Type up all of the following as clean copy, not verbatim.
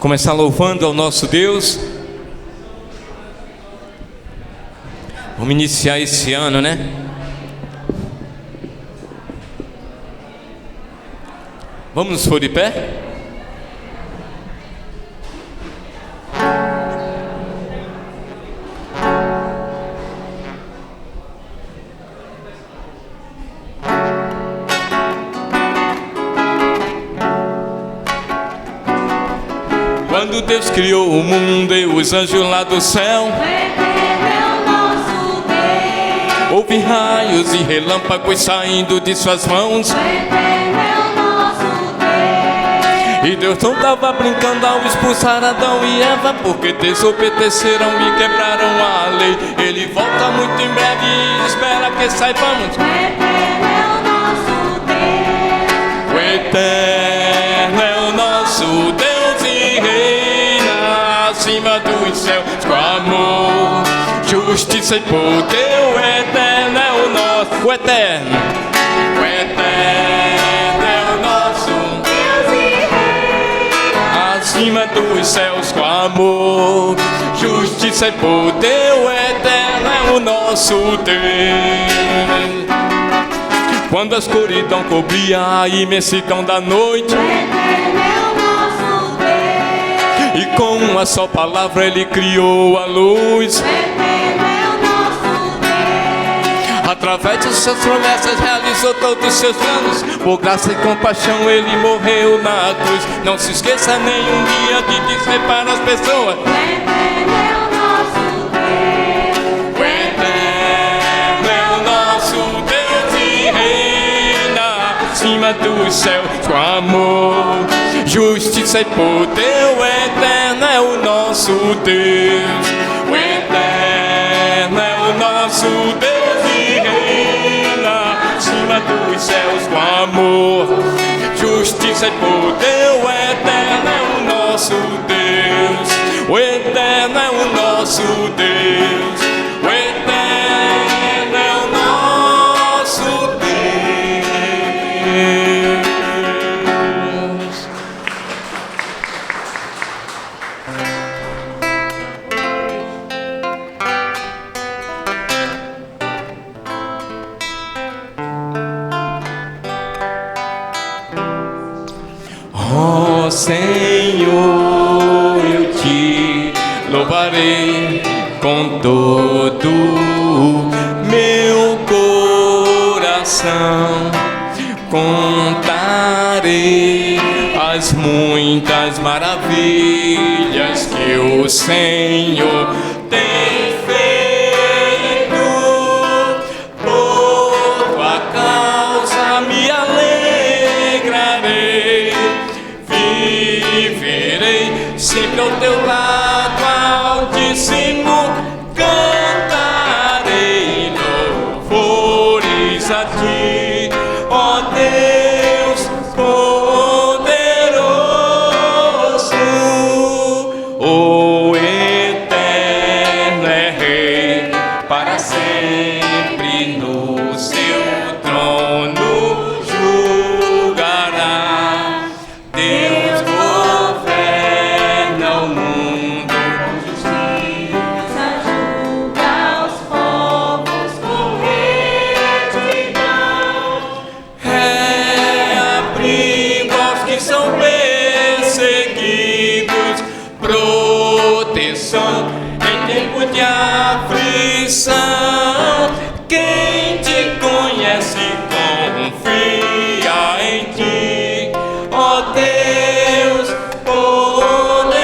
Começar louvando ao nosso Deus. Vamos iniciar esse ano, né? Vamos nos pôr de pé? Quando Deus criou o mundo e os anjos lá do céu, houve raios e relâmpagos saindo de suas mãos. E Deus não estava brincando ao expulsar Adão e Eva, porque desobedeceram e quebraram a lei. Ele volta muito em breve e espera que saibamos. O Eterno é o nosso Deus e reina acima dos céus com amor, justiça e poder. O Eterno é o nosso, o Eterno é o nosso Deus e reina acima dos céus com amor, justiça e poder. O Eterno é o nosso Deus. Quando a escuridão cobria a imensidão da noite, o Eterno é o nosso Deus. E com uma só palavra Ele criou a luz. O Eterno é o nosso Deus. Através de suas promessas realizou todos os seus planos. Por graça e compaixão Ele morreu na cruz. Não se esqueça nenhum dia de dizer para as pessoas: o Eterno é o nosso Deus. O Eterno é o nosso Deus e reina acima dos céus com amor, justiça e poder. O Eterno é o nosso Deus. O Eterno é o nosso Deus e reina acima dos céus com amor, justiça e poder. O Eterno é o nosso Deus. O Eterno é o nosso Deus. O Eterno é o nosso Deus. Ó Senhor, eu te louvarei com todo o meu coração. Contarei as muitas maravilhas que o Senhor tem feito. Por tua causa me alegrarei, viverei sempre ao teu lado, Altíssimo. Cantarei louvores a ti, ó Deus poderoso. O Eterno é Rei para sempre, no seu trono julgará. Deus governa o mundo com justiça, Julga os povos com retidão. abrigo aos que são perseguidos, proteção em tempo de aflição. Quem te conhece confia em ti, ó Deus poderoso.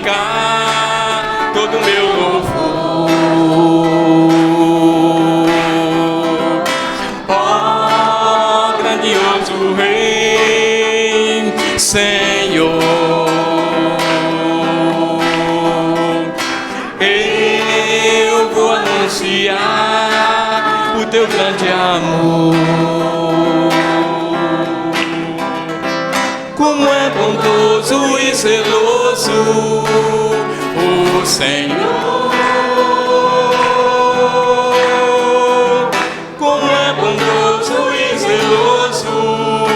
ficar todo o meu louvor. Ó grandioso Rei, Senhor, eu vou anunciar o teu grande amor. Como é bondoso e zeloso o Senhor. Como é bondoso e zeloso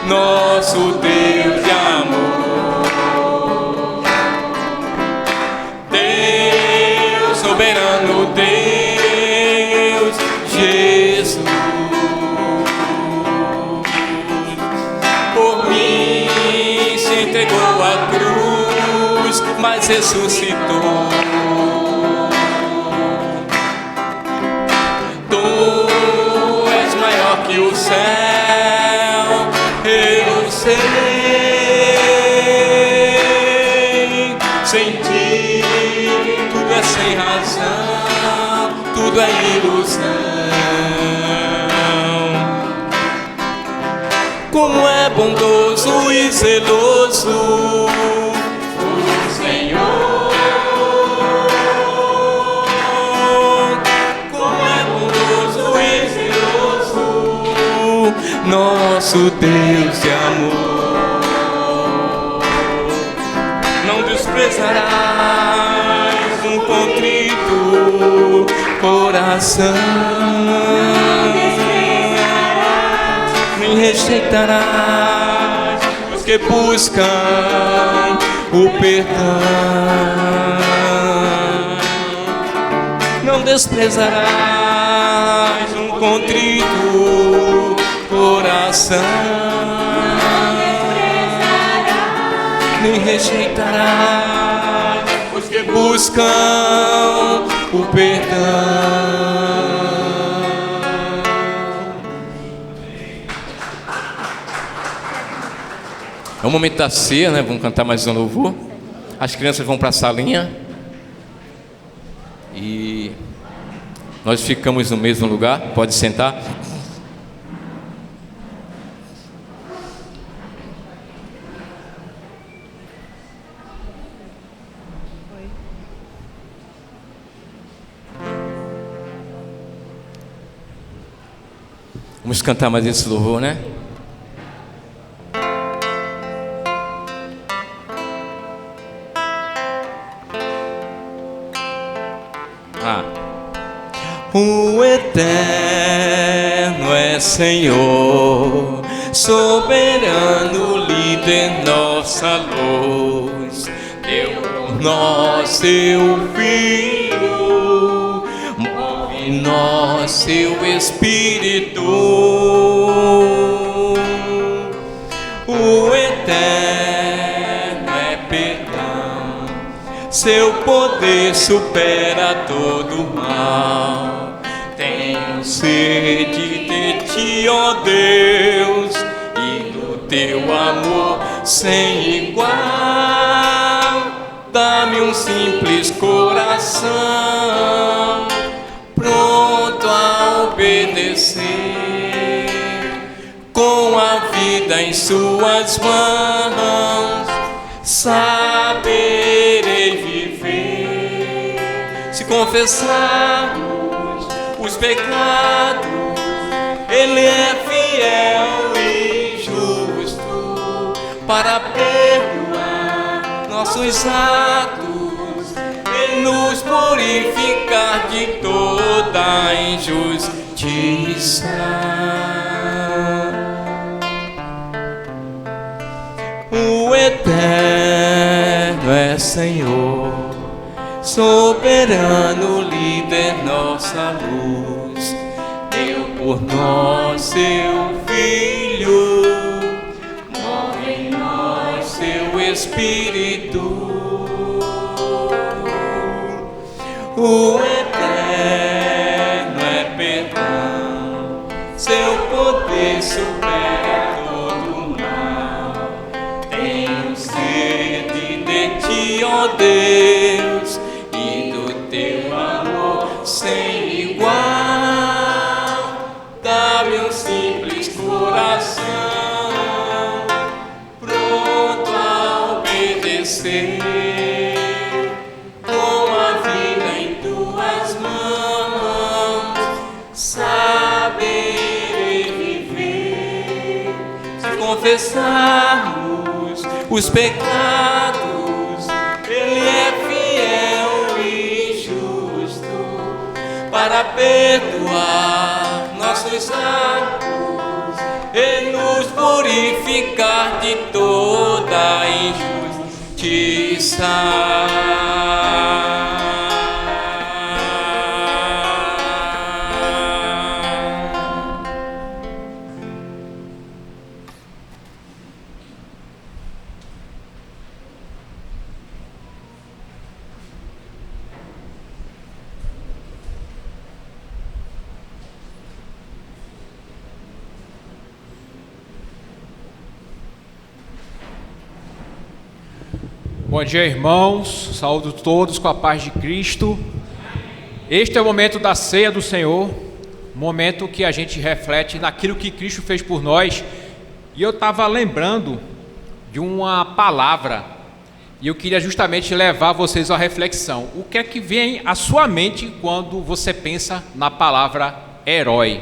nosso Deus de amor. Deus soberano, Deus Jesus, por mim se entregou à cruz, mas ressuscitou. Tu és maior que o céu, eu sei. Sem ti tudo é sem razão, tudo é ilusão. Como é bondoso e zeloso o Senhor. Como é bondoso e zeloso nosso Deus de amor. Não desprezarás um contrito coração, nem rejeitarás os que buscam o perdão. Não desprezarás um contrito coração, nem rejeitarás os que buscam o perdão. É o momento da ceia, né? Vamos cantar mais um louvor. As crianças vão para a salinha e nós ficamos no mesmo lugar. Pode sentar. Vamos cantar mais esse louvor, né? O Eterno é Senhor, soberano, líder, nossa luz. Deu por nós seu Filho, move em nós seu Espírito. O Eterno é perdão, seu poder supera todo mal. Tenho sede de ti, ó Deus, e do teu amor sem igual. Dá-me um simples coração, pronto a obedecer, com a vida em suas mãos, saberei viver. Se confessarmos os pecados, Ele é fiel e justo para perdoar nossos atos e nos purificar de toda injustiça. O Eterno é Senhor, soberano, líder, nossa luz. Deu por nós seu Filho, move em nós seu Espírito. O Eterno é perdão, seu poder supera todo mal. Tenho sede de ti, ó confessarmos os pecados, Ele é fiel e justo para perdoar nossos atos e nos purificar de toda injustiça. Bom dia, irmãos, saúdo todos com a paz de Cristo. Este é o momento da ceia do Senhor, momento que a gente reflete naquilo que Cristo fez por nós. E eu estava lembrando de uma palavra, e eu queria justamente levar vocês à reflexão. O que é que vem à sua mente quando você pensa na palavra herói?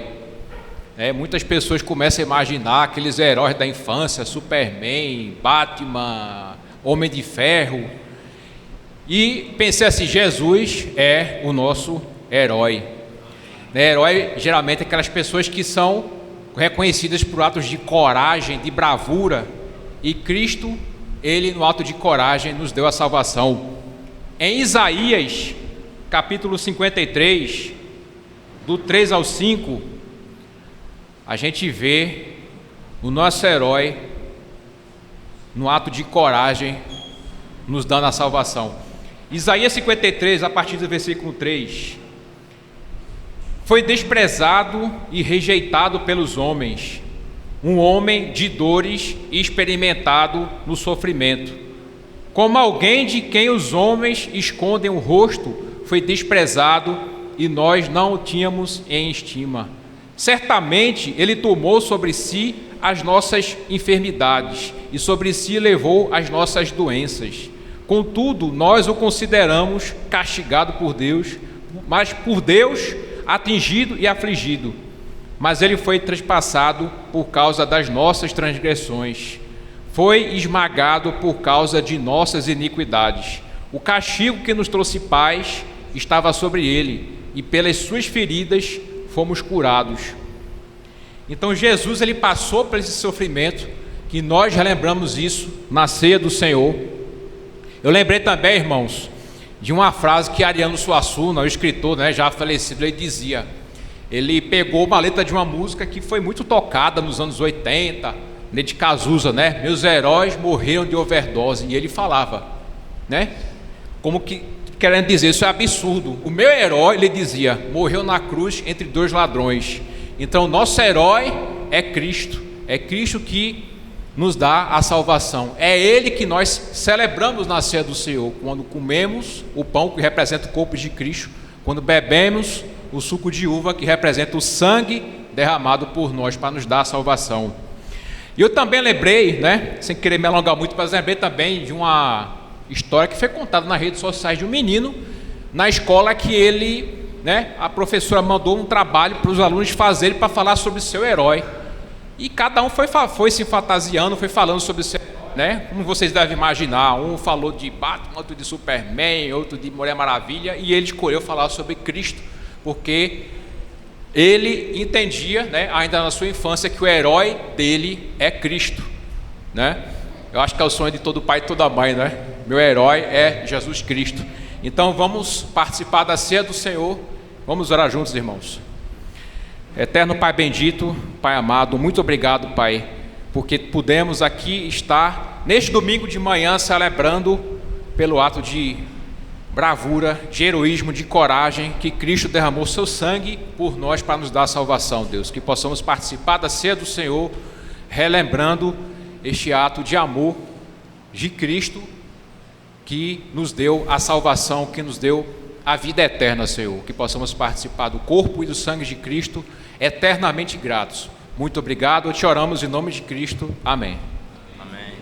Muitas pessoas começam a imaginar aqueles heróis da infância, Superman, Batman, Homem de Ferro, e pensei assim, Jesus é o nosso herói. Herói geralmente é aquelas pessoas que são reconhecidas por atos de coragem, de bravura, e Cristo, Ele no ato de coragem nos deu a salvação. Em Isaías, capítulo 53, do 3 ao 5, a gente vê o nosso herói no ato de coragem, nos dando a salvação. Isaías 53, a partir do versículo 3. Foi desprezado e rejeitado pelos homens, um homem de dores e experimentado no sofrimento. Como alguém de quem os homens escondem o rosto, foi desprezado e nós não o tínhamos em estima. Certamente ele tomou sobre si as nossas enfermidades e sobre si levou as nossas doenças. Contudo, nós o consideramos castigado por Deus, mas por Deus atingido e afligido. Mas ele foi trespassado por causa das nossas transgressões, foi esmagado por causa de nossas iniquidades. O castigo que nos trouxe paz estava sobre ele, e pelas suas feridas fomos curados. Então Jesus, ele passou por esse sofrimento, que nós relembramos isso na ceia do Senhor. Eu lembrei também, irmãos, de uma frase que Ariano Suassuna, o escritor, já falecido, ele dizia. Ele pegou uma letra de uma música que foi muito tocada nos anos 80, de Cazuza, meus heróis morreram de overdose, e ele falava, como que querendo dizer, isso é absurdo. O meu herói, ele dizia, morreu na cruz entre dois ladrões. Então, nosso herói é Cristo que nos dá a salvação. É Ele que nós celebramos na ceia do Senhor, quando comemos o pão que representa o corpo de Cristo, quando bebemos o suco de uva que representa o sangue derramado por nós para nos dar a salvação. E eu também lembrei, sem querer me alongar muito, mas lembrei também de uma história que foi contada nas redes sociais de um menino na escola que ele, a professora mandou um trabalho para os alunos fazerem para falar sobre o seu herói. E cada um foi se fantasiando, foi falando sobre o seu herói, como vocês devem imaginar. Um falou de Batman, outro de Superman, outro de Mulher Maravilha, e ele escolheu falar sobre Cristo, porque ele entendia, ainda na sua infância, que o herói dele é Cristo, Eu acho que é o sonho de todo pai e toda mãe, Meu herói é Jesus Cristo. Então vamos participar da ceia do Senhor. Vamos orar juntos, irmãos. Eterno Pai bendito, Pai amado, muito obrigado, Pai, porque pudemos aqui estar neste domingo de manhã celebrando pelo ato de bravura, de heroísmo, de coragem, que Cristo derramou seu sangue por nós para nos dar a salvação, Deus. Que possamos participar da ceia do Senhor, relembrando este ato de amor de Cristo, que nos deu a salvação, que nos deu a vida eterna, Senhor. Que possamos participar do corpo e do sangue de Cristo, eternamente gratos. Muito obrigado, te oramos em nome de Cristo. Amém. Amém.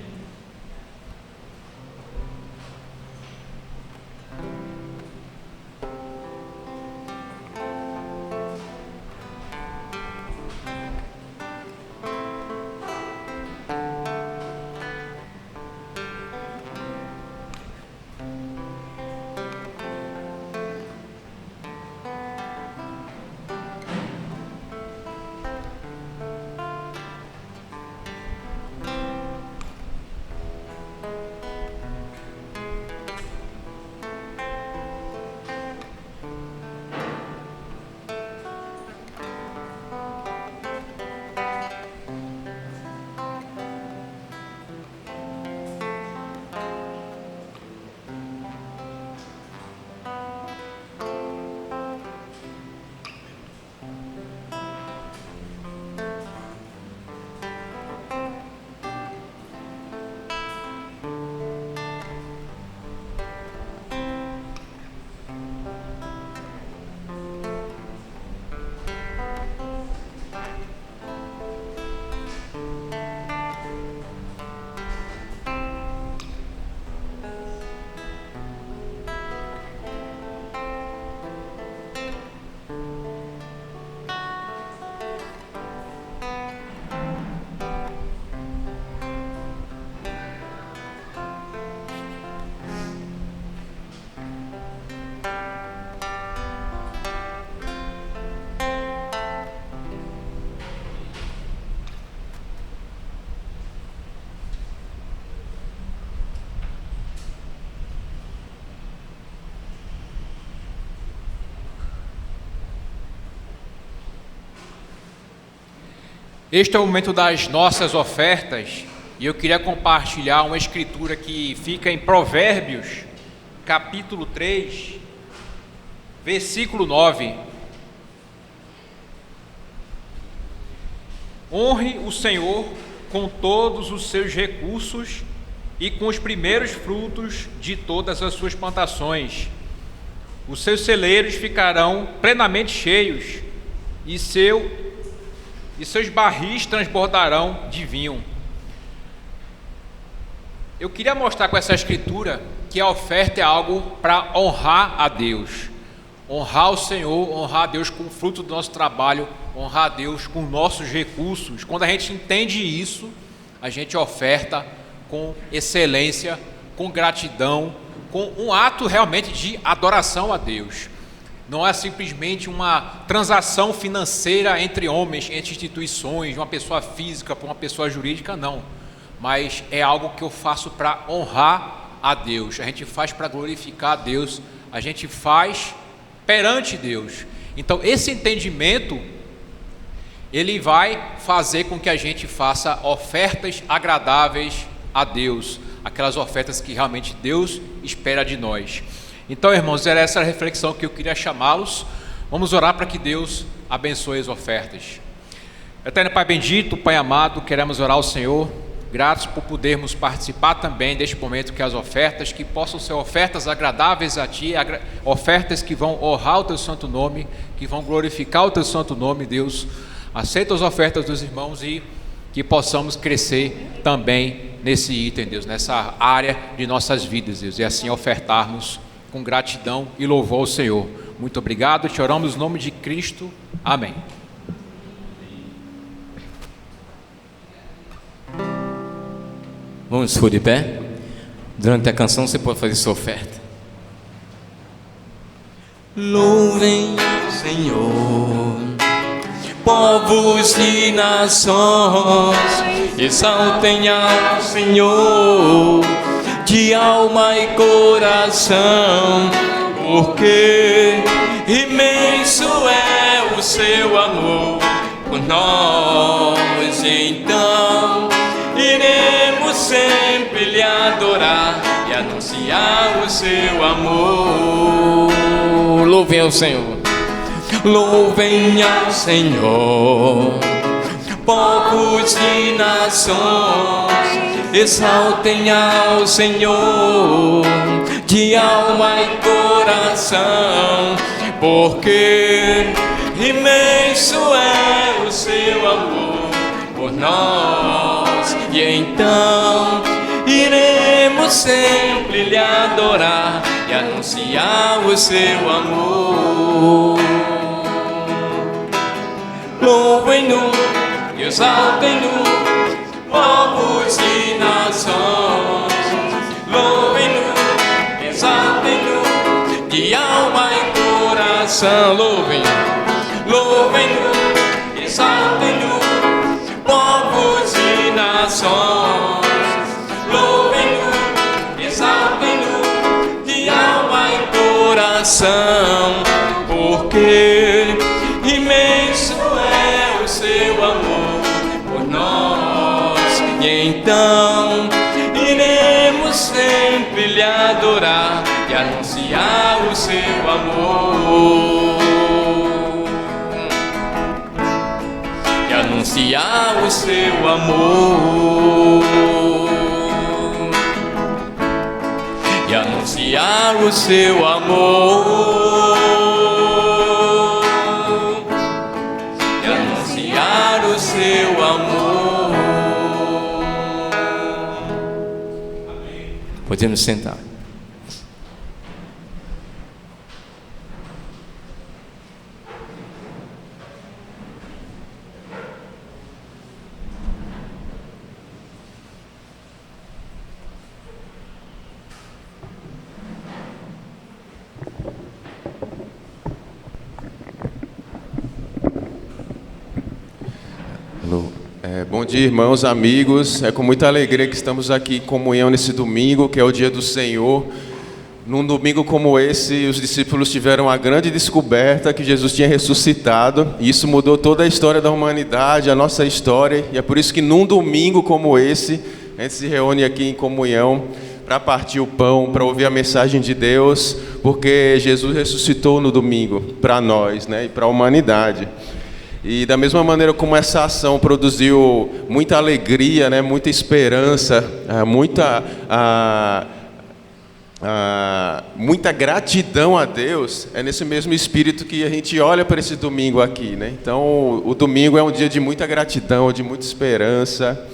Este é o momento das nossas ofertas e eu queria compartilhar uma escritura que fica em Provérbios, capítulo 3, versículo 9. Honre o Senhor com todos os seus recursos e com os primeiros frutos de todas as suas plantações. Os seus celeiros ficarão plenamente cheios e seus barris transbordarão de vinho. Eu queria mostrar com essa escritura que a oferta é algo para honrar a Deus. Honrar o Senhor, honrar a Deus com o fruto do nosso trabalho, honrar a Deus com nossos recursos. Quando a gente entende isso, a gente oferta com excelência, com gratidão, com um ato realmente de adoração a Deus. Não é simplesmente uma transação financeira entre homens, entre instituições, de uma pessoa física para uma pessoa jurídica, não. Mas é algo que eu faço para honrar a Deus. A gente faz para glorificar a Deus, a gente faz perante Deus. Então esse entendimento, ele vai fazer com que a gente faça ofertas agradáveis a Deus, aquelas ofertas que realmente Deus espera de nós. Então, irmãos, era essa a reflexão que eu queria chamá-los. Vamos orar para que Deus abençoe as ofertas. Eterno Pai bendito, Pai amado, queremos orar ao Senhor, gratos por podermos participar também deste momento, que as ofertas, que possam ser ofertas agradáveis a Ti, ofertas que vão honrar o Teu santo nome, que vão glorificar o Teu santo nome, Deus. Aceita as ofertas dos irmãos e que possamos crescer também nesse item, Deus, nessa área de nossas vidas, Deus, e assim ofertarmos com gratidão e louvor ao Senhor. Muito obrigado, te oramos no nome de Cristo, amém. Vamos por de pé. Durante a canção você pode fazer sua oferta. Louvem o Senhor, povos e nações, exaltem ao Senhor de alma e coração, porque imenso é o seu amor por nós. Então iremos sempre lhe adorar e anunciar o seu amor. Louvem ao Senhor. Louvem ao Senhor, povos e nações, exaltem ao Senhor de alma e coração, porque imenso é o seu amor por nós. E então iremos sempre lhe adorar e anunciar o seu amor. Louvem-no e exaltem-no, povos e nações. Louvem-no, exaltem-no, de alma e coração. Louvem-no, exaltem-no, povos e nações. Louvem-no, exaltem-no, de alma e coração, porque imenso é o seu amor por nós. E então iremos sempre lhe adorar e anunciar o seu amor. E anunciar o seu amor. E anunciar o seu amor. O seu amor. Podemos sentar. Bom dia, irmãos, amigos. É com muita alegria que estamos aqui em comunhão nesse domingo, que é o dia do Senhor. Num domingo como esse, os discípulos tiveram a grande descoberta que Jesus tinha ressuscitado, e isso mudou toda a história da humanidade, a nossa história, e é por isso que num domingo como esse, a gente se reúne aqui em comunhão para partir o pão, para ouvir a mensagem de Deus, porque Jesus ressuscitou no domingo para nós, né, e para a humanidade. E da mesma maneira como essa ação produziu muita alegria, né, muita esperança, muita gratidão a Deus, é nesse mesmo espírito que a gente olha para esse domingo aqui, né? Então, o domingo é um dia de muita gratidão, de muita esperança,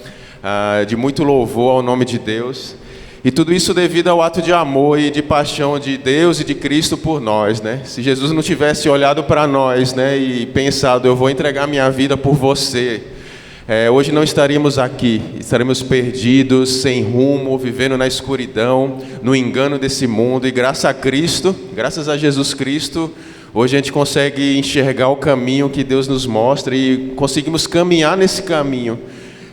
de muito louvor ao nome de Deus. E tudo isso devido ao ato de amor e de paixão de Deus e de Cristo por nós, né? Se Jesus não tivesse olhado para nós, né, e pensado, eu vou entregar minha vida por você, hoje não estaríamos aqui, estaremos perdidos, sem rumo, vivendo na escuridão, no engano desse mundo. E graças a Cristo, graças a Jesus Cristo, hoje a gente consegue enxergar o caminho que Deus nos mostra e conseguimos caminhar nesse caminho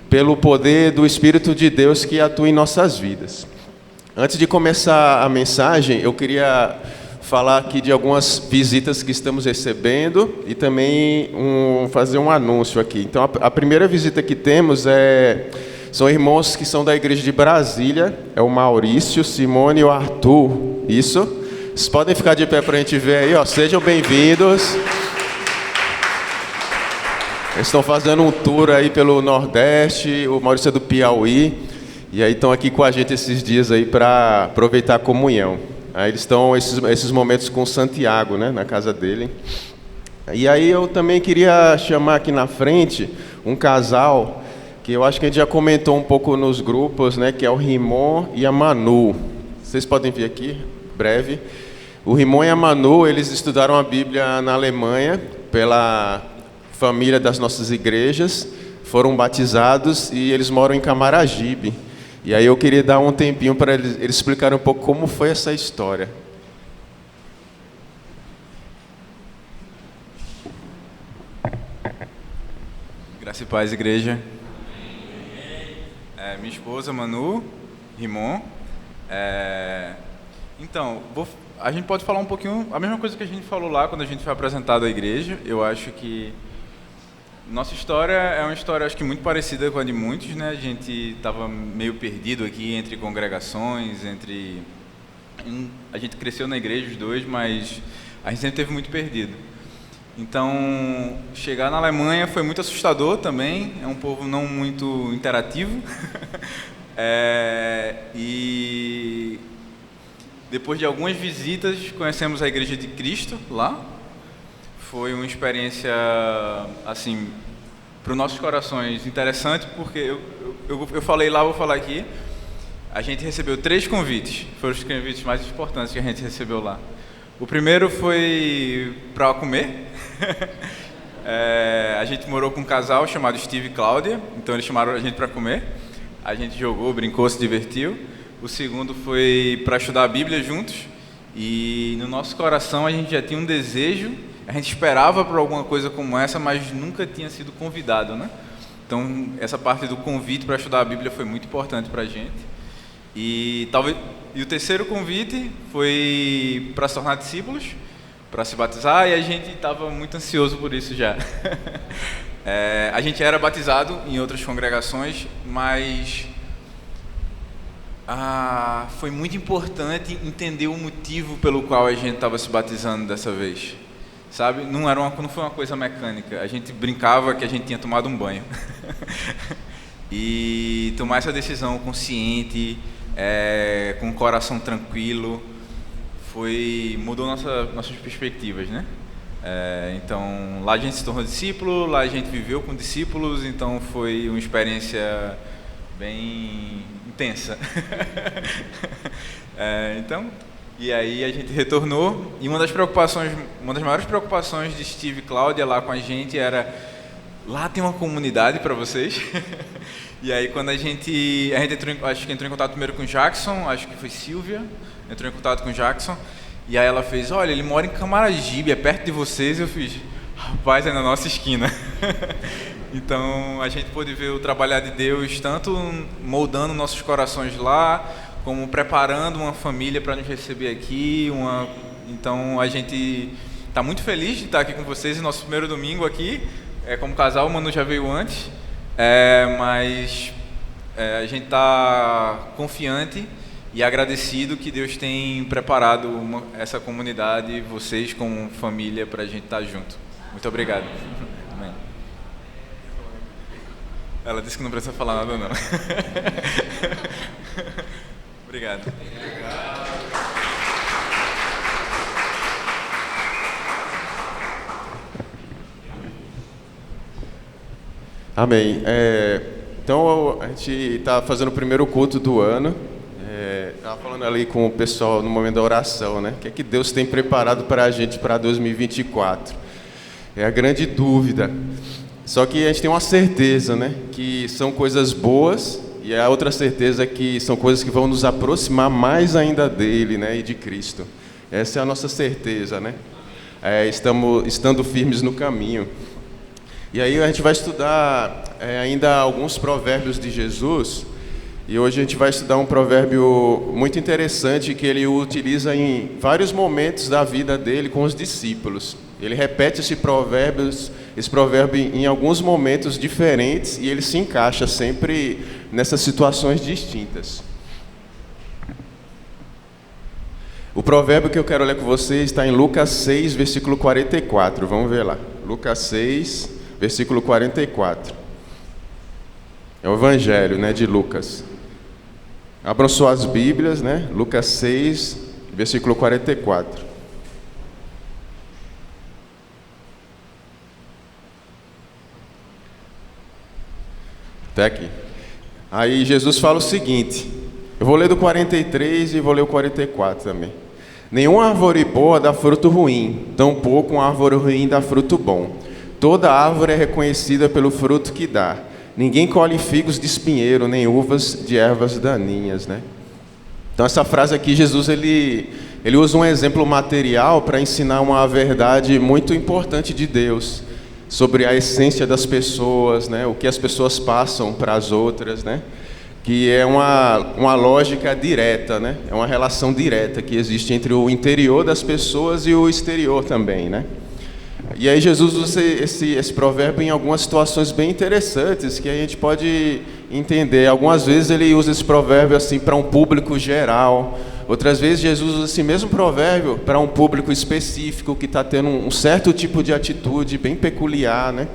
pelo poder do Espírito de Deus que atua em nossas vidas. Antes de começar a mensagem, eu queria falar aqui de algumas visitas que estamos recebendo e também fazer um anúncio aqui. Então, a primeira visita que temos são irmãos que são da igreja de Brasília, é o Maurício, Simone e o Arthur. Isso? Vocês podem ficar de pé para a gente ver aí, ó. Sejam bem-vindos. Eles estão fazendo um tour aí pelo Nordeste, o Maurício é do Piauí, e aí estão aqui com a gente esses dias aí para aproveitar a comunhão. Aí eles estão esses momentos com Santiago, né, na casa dele. E aí eu também queria chamar aqui na frente um casal que eu acho que a gente já comentou um pouco nos grupos, né, que é o Rimon e a Manu. Vocês podem vir aqui, breve. O Rimon e a Manu, eles estudaram a Bíblia na Alemanha pela família das nossas igrejas, foram batizados e eles moram em Camaragibe. E aí eu queria dar um tempinho para eles explicarem um pouco como foi essa história. Graça e paz, igreja. Minha esposa, Manu, Rimon. Então, a gente pode falar um pouquinho, a mesma coisa que a gente falou lá quando a gente foi apresentado à igreja. Eu acho que nossa história é uma história, acho que muito parecida com a de muitos, né? A gente estava meio perdido aqui entre congregações, a gente cresceu na igreja os dois, mas a gente sempre esteve muito perdido. Então, chegar na Alemanha foi muito assustador também, é um povo não muito interativo. E depois de algumas visitas, conhecemos a Igreja de Cristo lá. Foi uma experiência, assim, para os nossos corações interessante, porque eu falei lá, vou falar aqui. A gente recebeu 3 convites, foram os convites mais importantes que a gente recebeu lá. O primeiro foi para comer. A gente morou com um casal chamado Steve e Cláudia, então eles chamaram a gente para comer. A gente jogou, brincou, se divertiu. O segundo foi para estudar a Bíblia juntos. E no nosso coração a gente já tinha um desejo. A gente esperava por alguma coisa como essa, mas nunca tinha sido convidado, né? Então, essa parte do convite para estudar a Bíblia foi muito importante para a gente. E o terceiro convite foi para se tornar discípulos, para se batizar, e a gente estava muito ansioso por isso já. A gente era batizado em outras congregações, mas foi muito importante entender o motivo pelo qual a gente estava se batizando dessa vez. Sabe? Não foi uma coisa mecânica. A gente brincava que a gente tinha tomado um banho. E tomar essa decisão consciente, com o coração tranquilo, mudou nossas perspectivas, né? Então, lá a gente se tornou discípulo, lá a gente viveu com discípulos, então foi uma experiência bem intensa. E aí a gente retornou, e uma das maiores preocupações de Steve e Cláudia lá com a gente era: lá tem uma comunidade para vocês? E aí quando a gente entrou em contato primeiro com o Jackson, acho que foi Silvia, entrou em contato com o Jackson, e aí ela fez: olha, ele mora em Camaragibe, é perto de vocês. Eu fiz: rapaz, é na nossa esquina. Então a gente pôde ver o trabalhar de Deus, tanto moldando nossos corações lá, como preparando uma família para nos receber aqui. Então a gente está muito feliz de estar aqui com vocês em nosso primeiro domingo aqui. Como casal, o Manu já veio antes, mas a gente está confiante e agradecido que Deus tem preparado essa comunidade, vocês como família, para a gente estar junto. Muito obrigado. Amém. Ela disse que não precisa falar nada, não. Obrigado. Amém. Então, a gente está fazendo o primeiro culto do ano. Estava falando ali com o pessoal no momento da oração, né? O que é que Deus tem preparado para a gente para 2024? É a grande dúvida. Só que a gente tem uma certeza, né? Que são coisas boas, e a outra certeza é que são coisas que vão nos aproximar mais ainda dele, né? E de Cristo. Essa é a nossa certeza, né? Estando firmes no caminho. E aí a gente vai estudar ainda alguns provérbios de Jesus, e hoje a gente vai estudar um provérbio muito interessante que ele utiliza em vários momentos da vida dele com os discípulos. Ele repete esse provérbio em alguns momentos diferentes e ele se encaixa sempre nessas situações distintas. O provérbio que eu quero ler com vocês está em Lucas 6, versículo 44. Vamos ver lá. Lucas 6, versículo 44. É o Evangelho, né, de Lucas. Abram suas Bíblias, né? Lucas 6, versículo 44. Até aqui. Aí Jesus fala o seguinte. Eu vou ler do 43 e vou ler o 44 também. Nenhuma árvore boa dá fruto ruim, tampouco uma árvore ruim dá fruto bom. Toda árvore é reconhecida pelo fruto que dá. Ninguém colhe figos de espinheiro, nem uvas de ervas daninhas, né? Então essa frase aqui, Jesus ele usa um exemplo material para ensinar uma verdade muito importante de Deus, sobre a essência das pessoas, né? O que as pessoas passam para as outras, né? Que é uma lógica direta, né? É uma relação direta que existe entre o interior das pessoas e o exterior também, né? E aí Jesus usa esse provérbio em algumas situações bem interessantes que a gente pode entender. Algumas vezes ele usa esse provérbio assim para um público geral. Outras vezes Jesus usa esse mesmo provérbio para um público específico que está tendo um certo tipo de atitude bem peculiar, né?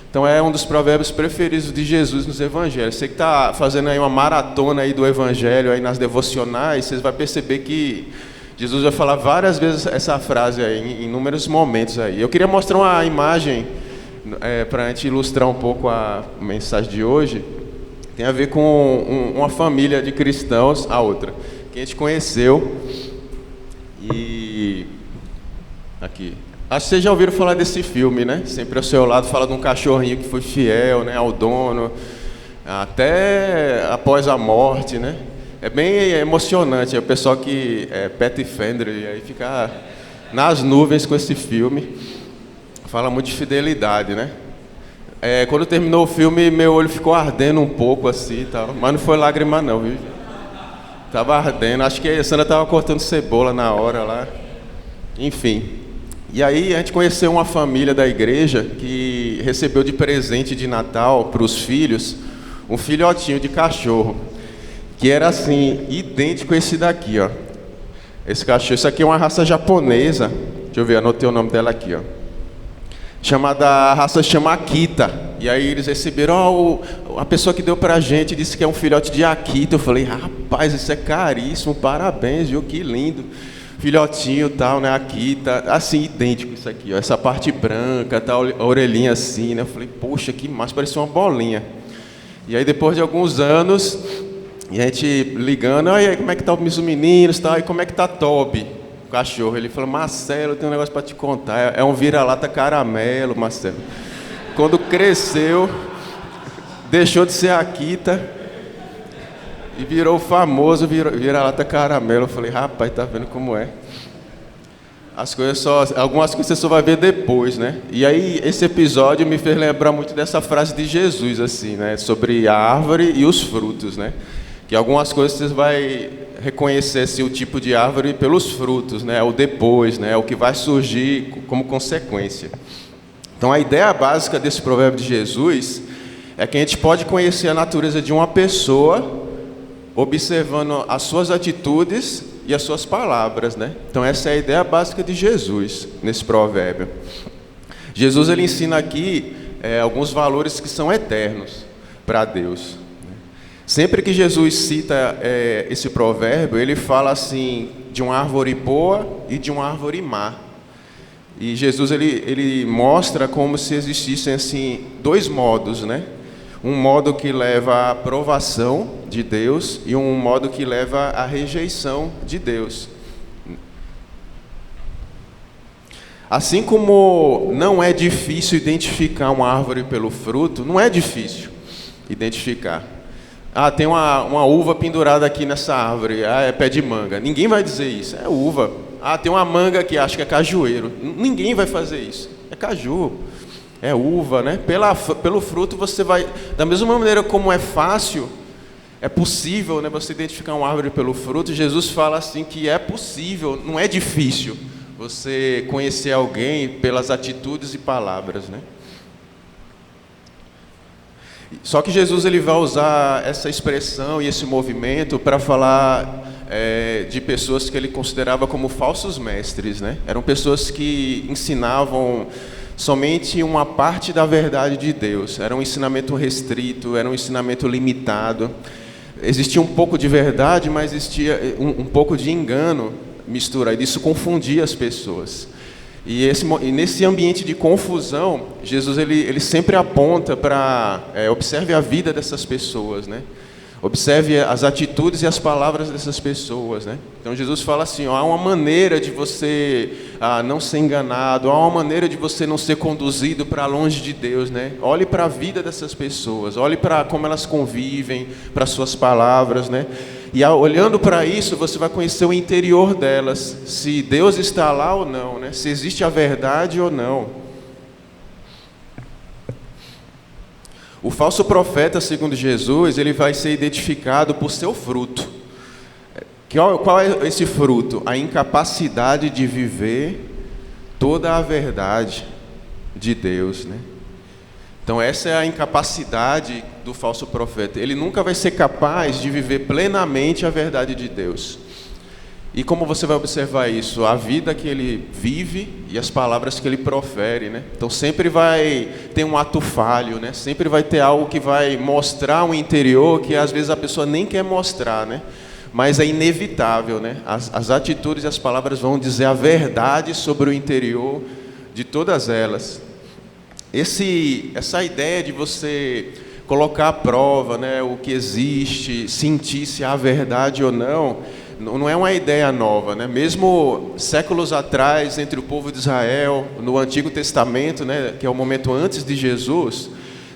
Então é um dos provérbios preferidos de Jesus nos evangelhos. Você que está fazendo aí uma maratona aí do evangelho aí nas devocionais, vocês vão perceber que Jesus vai falar várias vezes essa frase aí, em inúmeros momentos aí. Eu queria mostrar uma imagem para a gente ilustrar um pouco a mensagem de hoje. Tem a ver com uma família de cristãos, a outra, que a gente conheceu. E aqui. Acho que vocês já ouviram falar desse filme, né? Sempre ao seu lado fala de um cachorrinho que foi fiel, né, ao dono, até após a morte, né? É bem emocionante, é o pessoal que é pet friendly, e aí fica nas nuvens com esse filme. Fala muito de fidelidade, né? Quando terminou o filme, meu olho ficou ardendo um pouco assim, tal, mas não foi lágrima não, viu? Tava ardendo, acho que a Sandra tava cortando cebola na hora lá. Enfim. E aí a gente conheceu uma família da igreja que recebeu de presente de Natal para os filhos um filhotinho de cachorro, que era assim, idêntico a esse daqui, ó. Esse cachorro, isso aqui é uma raça japonesa. Deixa eu ver, anotei o nome dela aqui, ó. A raça chama Akita. E aí eles receberam, a pessoa que deu pra gente disse que é um filhote de Akita. Eu falei, rapaz, isso é caríssimo, parabéns, viu, que lindo. Filhotinho tal, né, Akita, assim, idêntico isso aqui, ó. Essa parte branca, tal, a orelhinha assim, né. Eu falei, poxa, que massa, parecia uma bolinha. E aí depois de alguns anos, e a gente ligando, aí como é que tá os meninos, tal, e como é que tá Toby, o cachorro? Ele falou, Marcelo, eu tenho um negócio para te contar, é um vira-lata caramelo, Marcelo. Quando cresceu, deixou de ser Akita e virou o famoso vira-lata caramelo. Eu falei, rapaz, tá vendo como é? Algumas coisas você só vai ver depois, né? E aí esse episódio me fez lembrar muito dessa frase de Jesus, assim, né? Sobre a árvore e os frutos, né? que algumas coisas você vai reconhecer assim, o tipo de árvore pelos frutos, né? O depois, né? O que vai surgir como consequência. Então a ideia básica desse provérbio de Jesus é que a gente pode conhecer a natureza de uma pessoa observando as suas atitudes e as suas palavras, né? Então essa é a ideia básica de Jesus nesse provérbio. Jesus ele ensina aqui alguns valores que são eternos para Deus. Sempre que Jesus cita esse provérbio, ele fala assim de uma árvore boa e de uma árvore má. E Jesus ele mostra como se existissem assim dois modos, né? Um modo que leva à aprovação de Deus e um modo que leva à rejeição de Deus. Assim como não é difícil identificar uma árvore pelo fruto, não é difícil identificar. Ah, tem uma uva pendurada aqui nessa árvore, é pé de manga. Ninguém vai dizer isso, é uva. Ah, tem uma manga aqui, acho que é cajueiro. Ninguém vai fazer isso, é caju, é uva, né? Pelo fruto você vai... Da mesma maneira como é fácil, é possível, né, você identificar uma árvore pelo fruto, Jesus fala assim que é possível, não é difícil você conhecer alguém pelas atitudes e palavras, né? Só que Jesus ele vai usar essa expressão e esse movimento para falar de pessoas que ele considerava como falsos mestres, né? Eram pessoas que ensinavam somente uma parte da verdade de Deus. Era um ensinamento restrito, era um ensinamento limitado. Existia um pouco de verdade, mas existia um pouco de engano misturado. Isso confundia as pessoas. E nesse ambiente de confusão, Jesus ele sempre aponta para observe a vida dessas pessoas, né? Observe as atitudes e as palavras dessas pessoas, né? Então Jesus fala assim, há uma maneira de você não ser enganado, há uma maneira de você não ser conduzido para longe de Deus, né? Olhe para a vida dessas pessoas, olhe para como elas convivem, para suas palavras, né? E olhando para isso, você vai conhecer o interior delas, se Deus está lá ou não, né? Se existe a verdade ou não. O falso profeta, segundo Jesus, ele vai ser identificado por seu fruto. Qual é esse fruto? A incapacidade de viver toda a verdade de Deus, né? Então essa é a incapacidade do falso profeta. Ele nunca vai ser capaz de viver plenamente a verdade de Deus. E como você vai observar isso? A vida que ele vive e as palavras que ele profere, né? Então sempre vai ter um ato falho, né? Sempre vai ter algo que vai mostrar um interior que às vezes a pessoa nem quer mostrar, né? Mas é inevitável, né? As atitudes e as palavras vão dizer a verdade sobre o interior de todas elas. Essa ideia de você colocar à prova, né, o que existe, sentir se há verdade ou não é uma ideia nova, né? Mesmo séculos atrás, entre o povo de Israel, no Antigo Testamento, né, que é o momento antes de Jesus,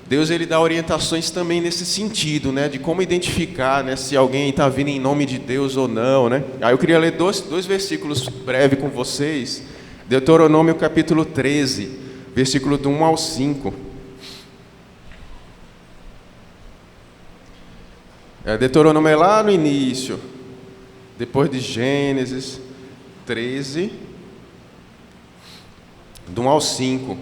Deus ele dá orientações também nesse sentido, né, de como identificar, né, se alguém está vindo em nome de Deus ou não, né? Aí eu queria ler dois versículos breves com vocês. Deuteronômio capítulo 13, versículo do 1 ao 5. Deuteronômio é lá no início, depois de Gênesis 13, do 1 ao 5.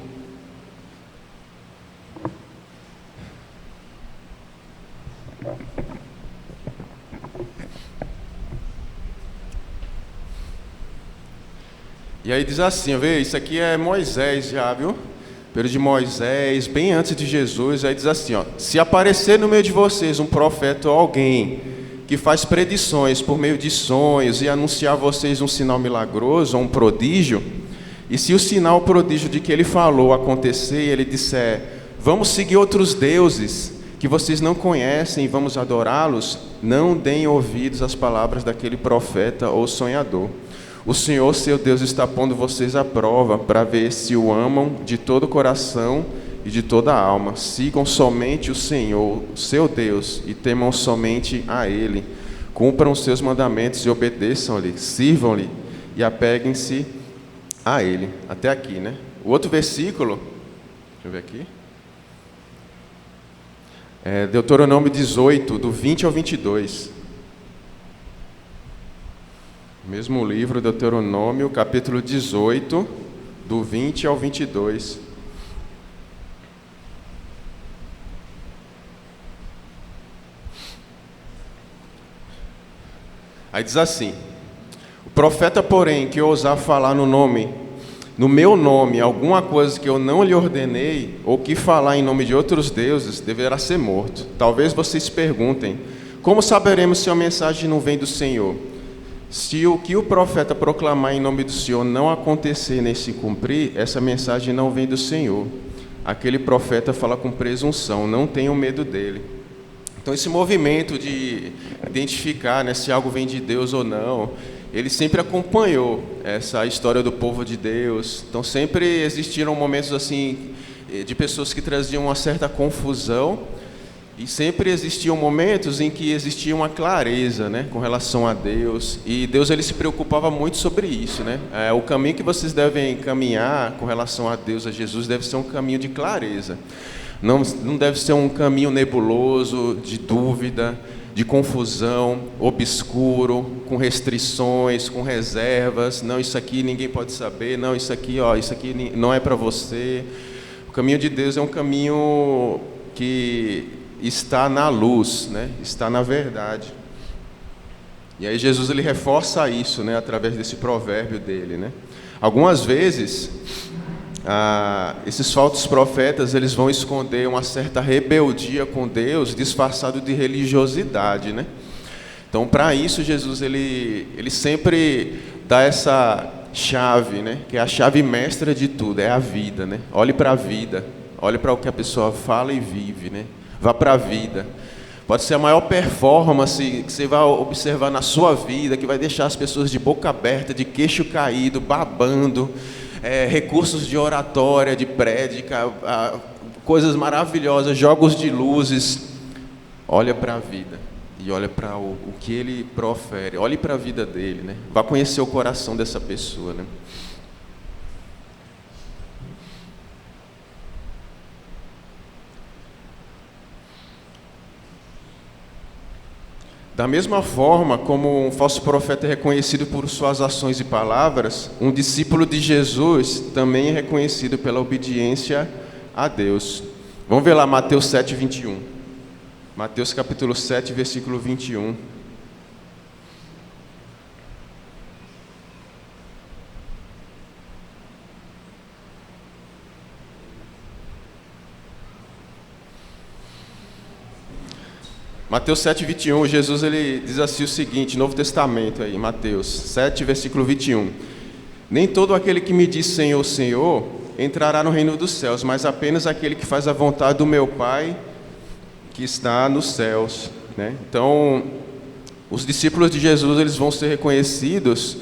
E aí diz assim, vê, isso aqui é Moisés já, viu? Período de Moisés, bem antes de Jesus. Aí diz assim, ó: se aparecer no meio de vocês um profeta ou alguém que faz predições por meio de sonhos e anunciar a vocês um sinal milagroso ou um prodígio, e se o sinal ou prodígio de que ele falou acontecer e ele disser, vamos seguir outros deuses que vocês não conhecem e vamos adorá-los, não deem ouvidos às palavras daquele profeta ou sonhador. O Senhor, seu Deus, está pondo vocês à prova para ver se o amam de todo o coração e de toda a alma. Sigam somente o Senhor, seu Deus, e temam somente a Ele. Cumpram os seus mandamentos e obedeçam-lhe, sirvam-lhe e apeguem-se a Ele. Até aqui, né? O outro versículo, deixa eu ver aqui. Deuteronômio 18, do 20 ao 22. Mesmo livro, Deuteronômio, capítulo 18, do 20 ao 22. Aí diz assim: o profeta, porém, que ousar falar no meu nome, alguma coisa que eu não lhe ordenei, ou que falar em nome de outros deuses, deverá ser morto. Talvez vocês perguntem: como saberemos se a mensagem não vem do Senhor? Se o que o profeta proclamar em nome do Senhor não acontecer nem se cumprir, essa mensagem não vem do Senhor. Aquele profeta fala com presunção, não tenham medo dele. Então esse movimento de identificar, né, se algo vem de Deus ou não, ele sempre acompanhou essa história do povo de Deus. Então sempre existiram momentos assim de pessoas que traziam uma certa confusão, e sempre existiam momentos em que existia uma clareza, né, com relação a Deus. E Deus ele se preocupava muito sobre isso, né? O caminho que vocês devem caminhar com relação a Deus, a Jesus, deve ser um caminho de clareza. Não deve ser um caminho nebuloso, de dúvida, de confusão, obscuro, com restrições, com reservas. Não, isso aqui ninguém pode saber. Não, isso aqui não é para você. O caminho de Deus é um caminho que está na luz, né? Está na verdade. E aí Jesus ele reforça isso, né, através desse provérbio dele, né? Algumas vezes esses falsos profetas eles vão esconder uma certa rebeldia com Deus disfarçado de religiosidade, né? Então, para isso Jesus ele sempre dá essa chave, né, que é a chave mestra de tudo, é a vida, né? Olhe para a vida, olhe para o que a pessoa fala e vive, né? Vá para a vida. Pode ser a maior performance que você vai observar na sua vida, que vai deixar as pessoas de boca aberta, de queixo caído, babando, recursos de oratória, de prédica, coisas maravilhosas, jogos de luzes. Olha para a vida e olha para o que ele profere. Olhe para a vida dele, né? Vá conhecer o coração dessa pessoa, né? Da mesma forma como um falso profeta é reconhecido por suas ações e palavras, um discípulo de Jesus também é reconhecido pela obediência a Deus. Vamos ver lá Mateus 7, 21. Mateus capítulo 7, versículo 21. Mateus 7, 21, Jesus ele diz assim o seguinte, Novo Testamento aí, Mateus 7, versículo 21. Nem todo aquele que me diz Senhor, Senhor, entrará no reino dos céus, mas apenas aquele que faz a vontade do meu Pai que está nos céus, né? Então, os discípulos de Jesus eles vão ser reconhecidos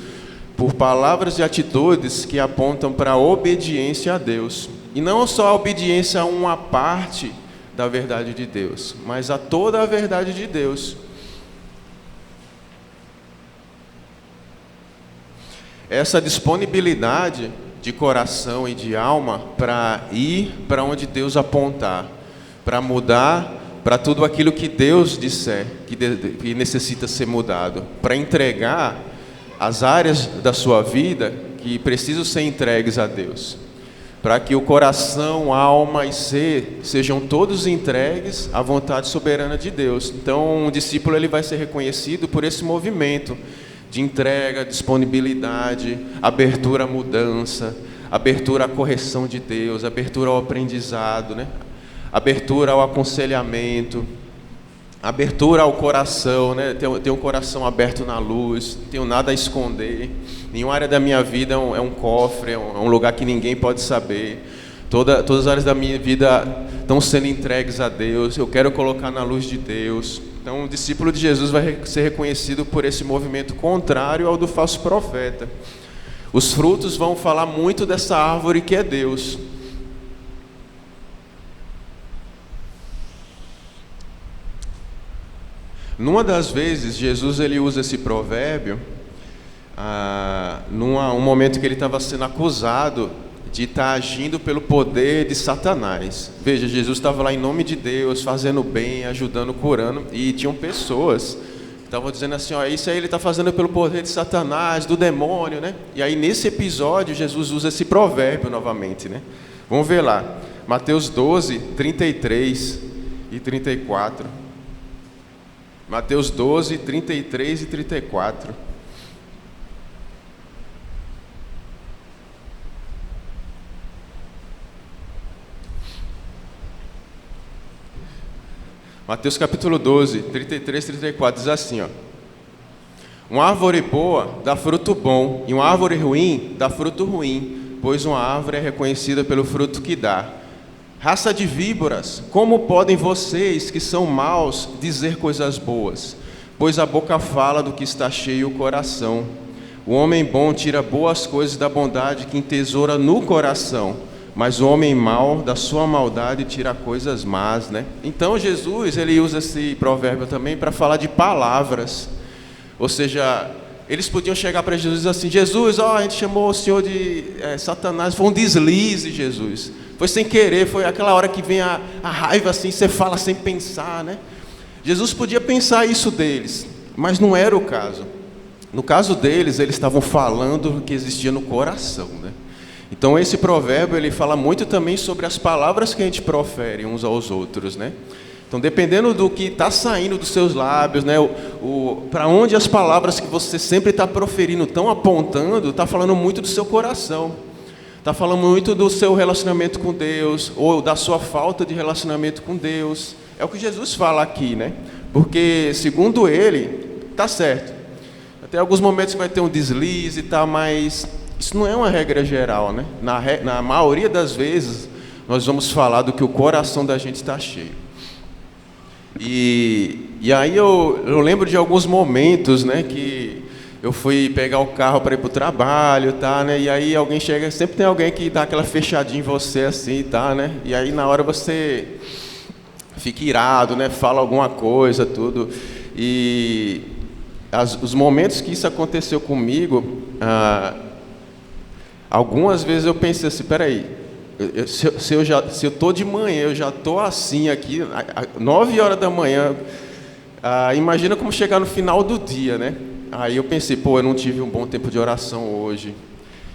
por palavras e atitudes que apontam para a obediência a Deus. E não só a obediência a uma parte da verdade de Deus, mas a toda a verdade de Deus. Essa disponibilidade de coração e de alma para ir para onde Deus apontar, para mudar para tudo aquilo que Deus disser que necessita ser mudado, para entregar as áreas da sua vida que precisam ser entregues a Deus, para que o coração, alma e ser sejam todos entregues à vontade soberana de Deus. Então, um discípulo ele vai ser reconhecido por esse movimento de entrega, disponibilidade, abertura à mudança, abertura à correção de Deus, abertura ao aprendizado, né? Abertura ao aconselhamento, abertura ao coração, né? Ter um coração aberto na luz, não tenho nada a esconder. Nenhuma área da minha vida é um cofre, é um lugar que ninguém pode saber. Todas as áreas da minha vida estão sendo entregues a Deus. Eu quero colocar na luz de Deus. Então, o discípulo de Jesus vai ser reconhecido por esse movimento contrário ao do falso profeta. Os frutos vão falar muito dessa árvore que é Deus. Numa das vezes, Jesus ele usa esse provérbio num momento que ele estava sendo acusado de estar agindo pelo poder de Satanás. Veja, Jesus estava lá em nome de Deus, fazendo bem, ajudando, curando, e tinham pessoas estavam dizendo assim, ó, isso aí ele está fazendo pelo poder de Satanás, do demônio, né? E aí nesse episódio Jesus usa esse provérbio novamente, né? Vamos ver lá, Mateus 12, 33 e 34. Mateus 12, 33 e 34. Mateus capítulo 12, 33 e 34 diz assim, ó: uma árvore boa dá fruto bom, e uma árvore ruim dá fruto ruim, pois uma árvore é reconhecida pelo fruto que dá. Raça de víboras, como podem vocês que são maus dizer coisas boas? Pois a boca fala do que está cheio o coração. O homem bom tira boas coisas da bondade que entesoura no coração, mas o homem mau da sua maldade tira coisas más, né? Então Jesus, ele usa esse provérbio também para falar de palavras. Ou seja, eles podiam chegar para Jesus e dizer assim, Jesus, ó, a gente chamou o Senhor de Satanás, foi um deslize, Jesus. Foi sem querer, foi aquela hora que vem a raiva assim, você fala sem pensar, né? Jesus podia pensar isso deles, mas não era o caso. No caso deles, eles estavam falando o que existia no coração, né? Então esse provérbio, ele fala muito também sobre as palavras que a gente profere uns aos outros, né? Então dependendo do que está saindo dos seus lábios, né? Para onde as palavras que você sempre está proferindo estão apontando, está falando muito do seu coração. Está falando muito do seu relacionamento com Deus, ou da sua falta de relacionamento com Deus. É o que Jesus fala aqui, né? Porque, segundo ele, está certo. Até alguns momentos vai ter um deslize e tal, mas isso não é uma regra geral, né? Na maioria das vezes, nós vamos falar do que o coração da gente está cheio. E aí eu lembro de alguns momentos, né, que eu fui pegar o carro para ir para o trabalho, tá, né? E aí alguém chega, sempre tem alguém que dá aquela fechadinha em você assim, tá, né? E aí na hora você fica irado, né? Fala alguma coisa, tudo. E os momentos que isso aconteceu comigo, algumas vezes eu pensei assim, peraí, se eu estou de manhã, eu já estou assim aqui, 9 horas da manhã, imagina como chegar no final do dia, né? Aí eu pensei, eu não tive um bom tempo de oração hoje,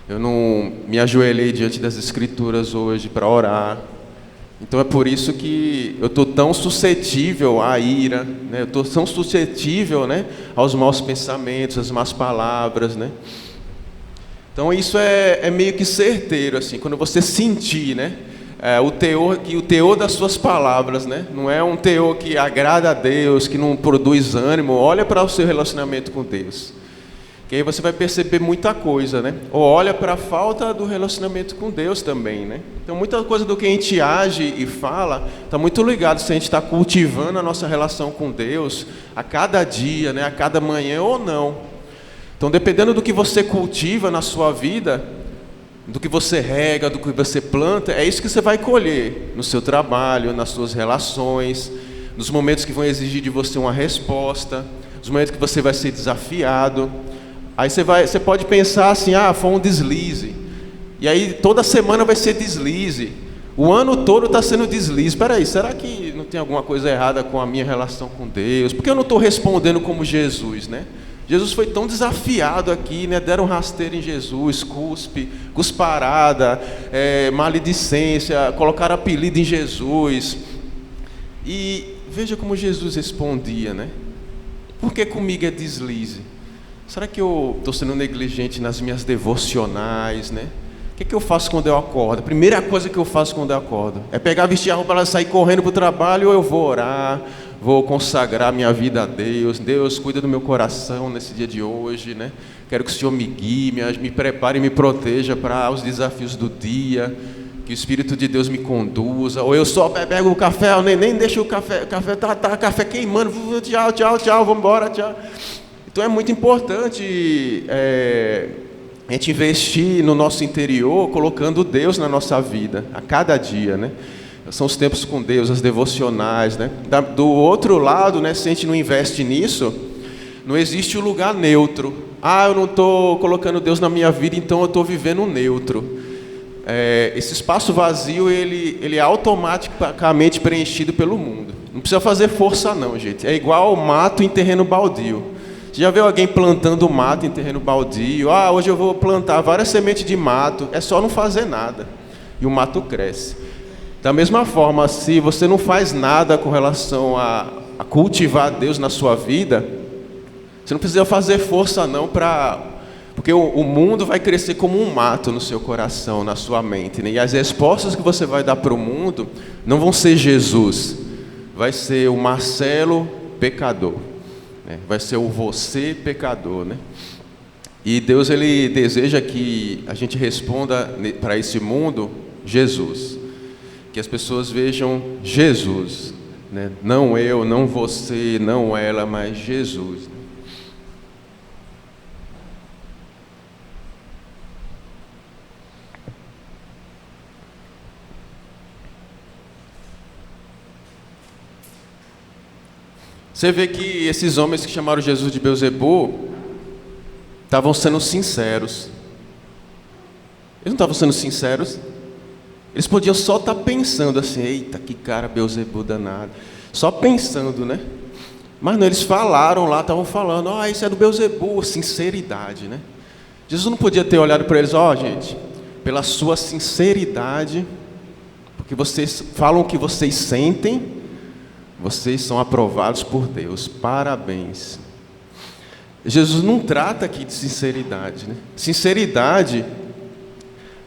eu não me ajoelhei diante das Escrituras hoje para orar, então é por isso que eu estou tão suscetível à ira, né? Eu estou tão suscetível, né, aos maus pensamentos, às más palavras, né? Então isso é meio que certeiro, assim, quando você sentir, né, o teor das suas palavras, né, não é um teor que agrada a Deus, que não produz ânimo, olha para o seu relacionamento com Deus, que aí você vai perceber muita coisa, né, ou olha para a falta do relacionamento com Deus também, né. Então muita coisa do que a gente age e fala está muito ligado se a gente está cultivando a nossa relação com Deus a cada dia, né, a cada manhã ou não. Então, dependendo do que você cultiva na sua vida, do que você rega, do que você planta, é isso que você vai colher no seu trabalho, nas suas relações, nos momentos que vão exigir de você uma resposta, nos momentos que você vai ser desafiado. Aí você pode pensar assim, foi um deslize. E aí toda semana vai ser deslize. O ano todo está sendo deslize. Espera aí, será que não tem alguma coisa errada com a minha relação com Deus? Por que eu não estou respondendo como Jesus, né? Jesus foi tão desafiado aqui, né? Deram rasteiro em Jesus, cusparada, maledicência, colocaram apelido em Jesus. E veja como Jesus respondia, né? Por que comigo é deslize? Será que eu estou sendo negligente nas minhas devocionais, né? O que eu faço quando eu acordo? A primeira coisa que eu faço quando eu acordo é pegar, vestir a roupa, sair correndo para o trabalho, ou eu vou orar, vou consagrar minha vida a Deus. Deus, cuida do meu coração nesse dia de hoje, né? Quero que o Senhor me guie, me prepare e me proteja para os desafios do dia, que o Espírito de Deus me conduza. Ou eu só pego o café, eu nem deixo o café tá café queimando, tchau, vamos embora, tchau. Então é muito importante a gente investir no nosso interior, colocando Deus na nossa vida, a cada dia, né? São os tempos com Deus, as devocionais, né? Do outro lado, né, se a gente não investe nisso, não existe o lugar neutro. Eu não estou colocando Deus na minha vida, então eu estou vivendo neutro. Esse espaço vazio, ele é automaticamente preenchido pelo mundo. Não precisa fazer força não, gente. É igual mato em terreno baldio. Você já viu alguém plantando mato em terreno baldio? Hoje eu vou plantar várias sementes de mato. É só não fazer nada. E o mato cresce. Da mesma forma, se você não faz nada com relação a cultivar Deus na sua vida, você não precisa fazer força não porque o mundo vai crescer como um mato no seu coração, na sua mente, né? E as respostas que você vai dar para o mundo não vão ser Jesus. Vai ser o Marcelo pecador. Vai ser o você pecador, né? E Deus, Ele deseja que a gente responda para esse mundo Jesus, que as pessoas vejam Jesus, né? Não eu, não você, não ela, mas Jesus. Você vê que esses homens que chamaram Jesus de Beelzebu estavam sendo sinceros. Eles não estavam sendo sinceros. Eles podiam só estar pensando assim, eita, que cara Beelzebu danado. Só pensando, né? Mas não, eles falaram lá, estavam falando, isso é do Beelzebu, sinceridade, né? Jesus não podia ter olhado para eles, gente, pela sua sinceridade, porque vocês falam o que vocês sentem, vocês são aprovados por Deus, parabéns. Jesus não trata aqui de sinceridade, né? Sinceridade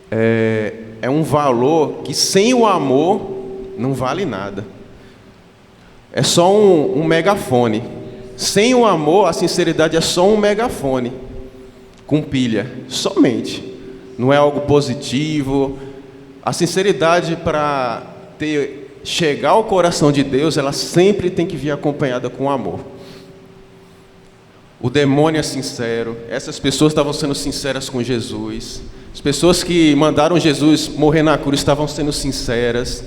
é um valor que sem o amor não vale nada. É só um megafone. Sem o amor, a sinceridade é só um megafone com pilha, somente. Não é algo positivo. A sinceridade, para chegar ao coração de Deus, ela sempre tem que vir acompanhada com amor. O demônio é sincero. Essas pessoas estavam sendo sinceras com Jesus. As pessoas que mandaram Jesus morrer na cruz estavam sendo sinceras.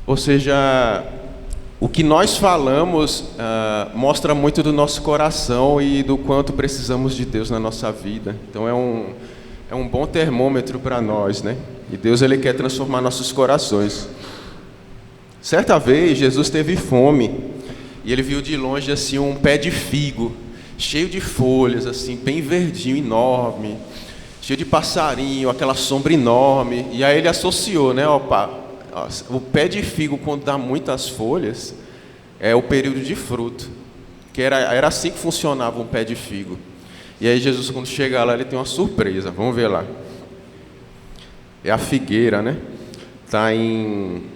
Ou seja, o que nós falamos mostra muito do nosso coração e do quanto precisamos de Deus na nossa vida. Então é um bom termômetro para nós, né? E Deus, Ele quer transformar nossos corações. Certa vez, Jesus teve fome, e Ele viu de longe assim um pé de figo, cheio de folhas, assim, bem verdinho, enorme, cheio de passarinho, aquela sombra enorme, e aí Ele associou, né, o pé de figo, quando dá muitas folhas, é o período de fruto, que era assim que funcionava um pé de figo. E aí Jesus, quando chega lá, Ele tem uma surpresa, vamos ver lá. É a figueira, né? Está em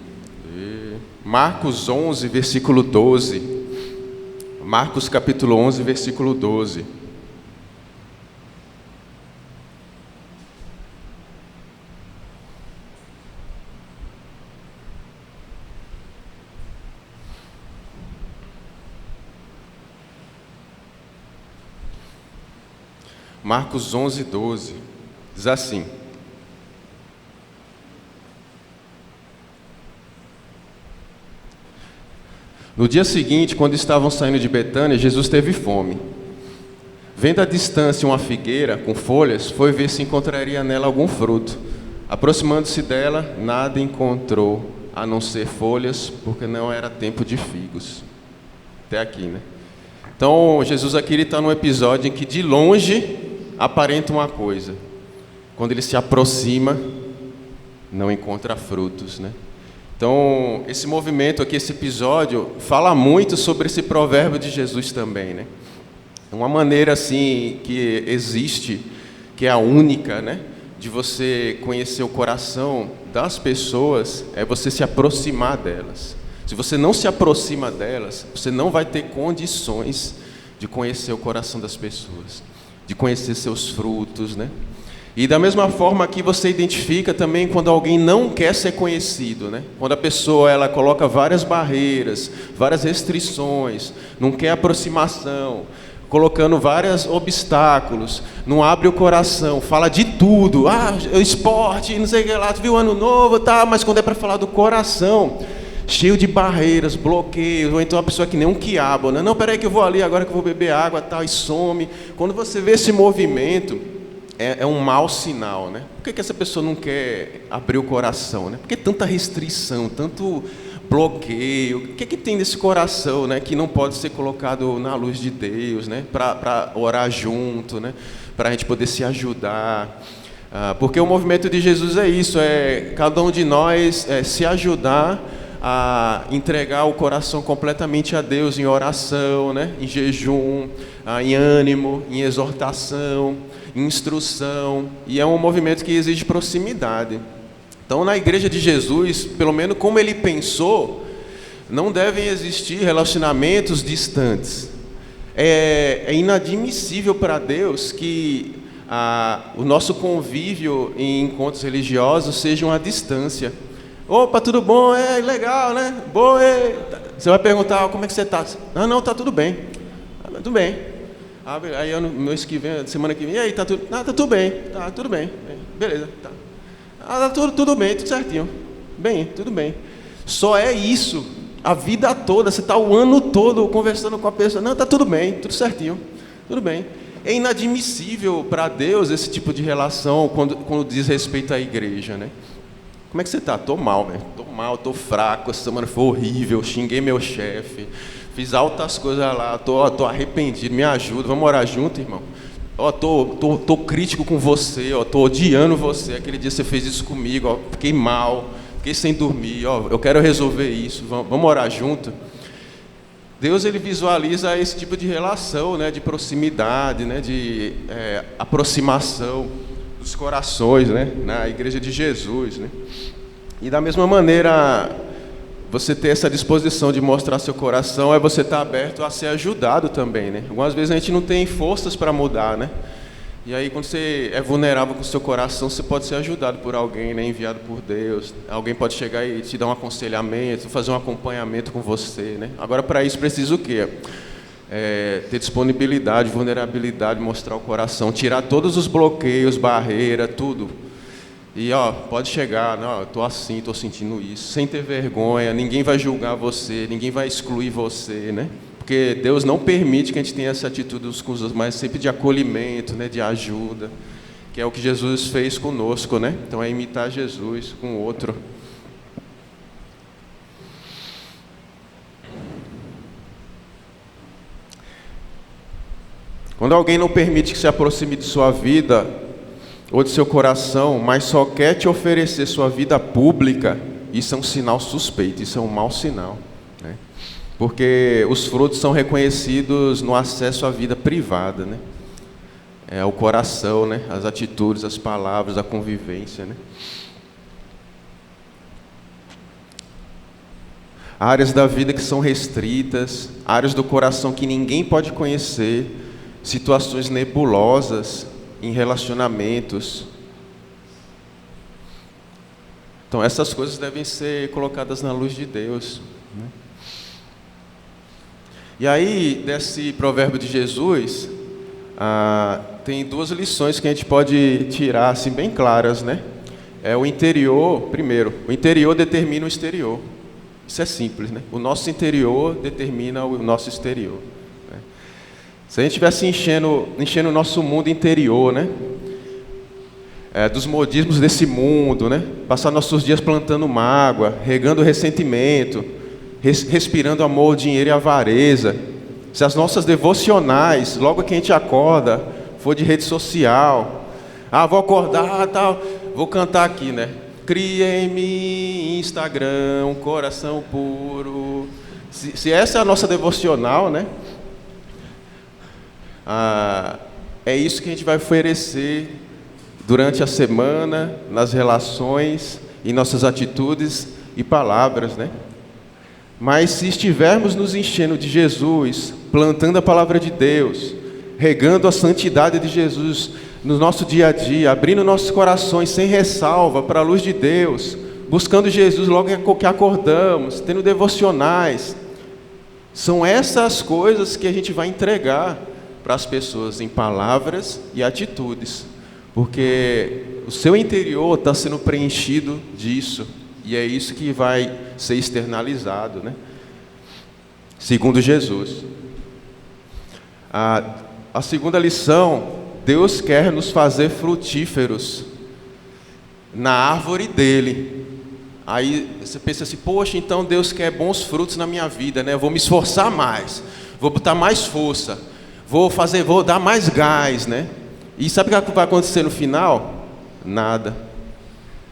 Marcos 11, versículo 12. Marcos capítulo 11, versículo 12. Marcos 11, 12. Diz assim: no dia seguinte, quando estavam saindo de Betânia, Jesus teve fome. Vendo à distância uma figueira com folhas, foi ver se encontraria nela algum fruto. Aproximando-se dela, nada encontrou, a não ser folhas, porque não era tempo de figos. Até aqui, né? Então, Jesus aqui está num episódio em que de longe aparenta uma coisa. Quando ele se aproxima, não encontra frutos, né? Então, esse movimento aqui, esse episódio, fala muito sobre esse provérbio de Jesus também, né? Uma maneira, assim, que existe, que é a única, né? De você conhecer o coração das pessoas, é você se aproximar delas. Se você não se aproxima delas, você não vai ter condições de conhecer o coração das pessoas, de conhecer seus frutos, né? E da mesma forma que você identifica também quando alguém não quer ser conhecido, né? Quando a pessoa ela coloca várias barreiras, várias restrições, não quer aproximação, colocando vários obstáculos, não abre o coração, fala de tudo, esporte, não sei o que lá, tu viu Ano Novo, tá, mas quando é para falar do coração, cheio de barreiras, bloqueios, ou então uma pessoa que nem um quiabo, né? Não, peraí que eu vou ali agora que eu vou beber água, tal, e some. Quando você vê esse movimento, é um mau sinal, né? Por que essa pessoa não quer abrir o coração, né? Por que tanta restrição, tanto bloqueio. O que tem nesse coração, né, que não pode ser colocado na luz de Deus, né, para orar junto, né, para a gente poder se ajudar. Porque o movimento de Jesus é isso, é cada um de nós se ajudar a entregar o coração completamente a Deus em oração, né, em jejum, em ânimo, em exortação, em instrução. E é um movimento que exige proximidade. Então, na Igreja de Jesus, pelo menos como ele pensou, não devem existir relacionamentos distantes. É inadmissível para Deus que o nosso convívio em encontros religiosos seja uma distância. Opa, tudo bom? Legal, né? Boa, Você vai perguntar, como é que você está? Não, tá tudo bem. Tudo bem. Aí no mês que vem, semana que vem, e aí, tá tudo bem. Tá tudo bem. Beleza, tá. Tá tudo bem, tudo certinho. Bem, tudo bem. Só é isso a vida toda. Você está o ano todo conversando com a pessoa. Não, tá tudo bem, tudo certinho. Tudo bem. É inadmissível para Deus esse tipo de relação quando diz respeito à igreja, né? Como é que você está? Tô mal, velho. Tô mal, tô fraco. Essa semana foi horrível. Xinguei meu chefe. Fiz altas coisas lá. Tô arrependido. Me ajuda. Vamos orar junto, irmão? Tô crítico com você. Tô odiando você. Aquele dia você fez isso comigo. Fiquei mal. Fiquei sem dormir. Eu quero resolver isso. Vamos orar junto? Deus, ele visualiza esse tipo de relação, né, de proximidade, né, de aproximação dos corações, né, na Igreja de Jesus, né. E da mesma maneira, você ter essa disposição de mostrar seu coração é você estar aberto a ser ajudado também, né. Algumas vezes a gente não tem forças para mudar, né. E aí, quando você é vulnerável com o seu coração, você pode ser ajudado por alguém, né, enviado por Deus. Alguém pode chegar e te dar um aconselhamento, fazer um acompanhamento com você, né. Agora, para isso, precisa o quê? Ter disponibilidade, vulnerabilidade, mostrar o coração, tirar todos os bloqueios, barreiras, tudo. E, pode chegar, não, estou assim, estou sentindo isso, sem ter vergonha, ninguém vai julgar você, ninguém vai excluir você, né. Porque Deus não permite que a gente tenha essa atitude uns com os outros, mas sempre de acolhimento, né, de ajuda, que é o que Jesus fez conosco, né? Então é imitar Jesus com o outro. Quando alguém não permite que se aproxime de sua vida ou de seu coração, mas só quer te oferecer sua vida pública, isso é um sinal suspeito, isso é um mau sinal, né? Porque os frutos são reconhecidos no acesso à vida privada, né? O coração, né? As atitudes, as palavras, a convivência, né? Áreas da vida que são restritas, áreas do coração que ninguém pode conhecer, situações nebulosas em relacionamentos. Então essas coisas devem ser colocadas na luz de Deus, né? E aí, desse provérbio de Jesus, tem duas lições que a gente pode tirar, assim, bem claras, né? O interior, primeiro, o interior determina o exterior. Isso é simples, né? O nosso interior determina o nosso exterior, né? Se a gente estivesse enchendo o nosso mundo interior, né? Dos modismos desse mundo, né? Passar nossos dias plantando mágoa, regando ressentimento, respirando amor, dinheiro e avareza. Se as nossas devocionais, logo que a gente acorda, for de rede social, vou acordar, tal, vou cantar aqui, né? Cria em mim, Instagram, um coração puro. Se essa é a nossa devocional, né? É isso que a gente vai oferecer durante a semana, nas relações, em nossas atitudes e palavras, né? Mas se estivermos nos enchendo de Jesus, plantando a palavra de Deus, regando a santidade de Jesus no nosso dia a dia, abrindo nossos corações sem ressalva para a luz de Deus, buscando Jesus logo que acordamos, tendo devocionais, são essas coisas que a gente vai entregar para as pessoas em palavras e atitudes, porque o seu interior está sendo preenchido disso. E é isso que vai ser externalizado, né? Segundo Jesus. A segunda lição, Deus quer nos fazer frutíferos na árvore dele. Aí você pensa assim, poxa, então Deus quer bons frutos na minha vida, né? Eu vou me esforçar mais, vou botar mais força, vou dar mais gás, né? E sabe o que vai acontecer no final? Nada.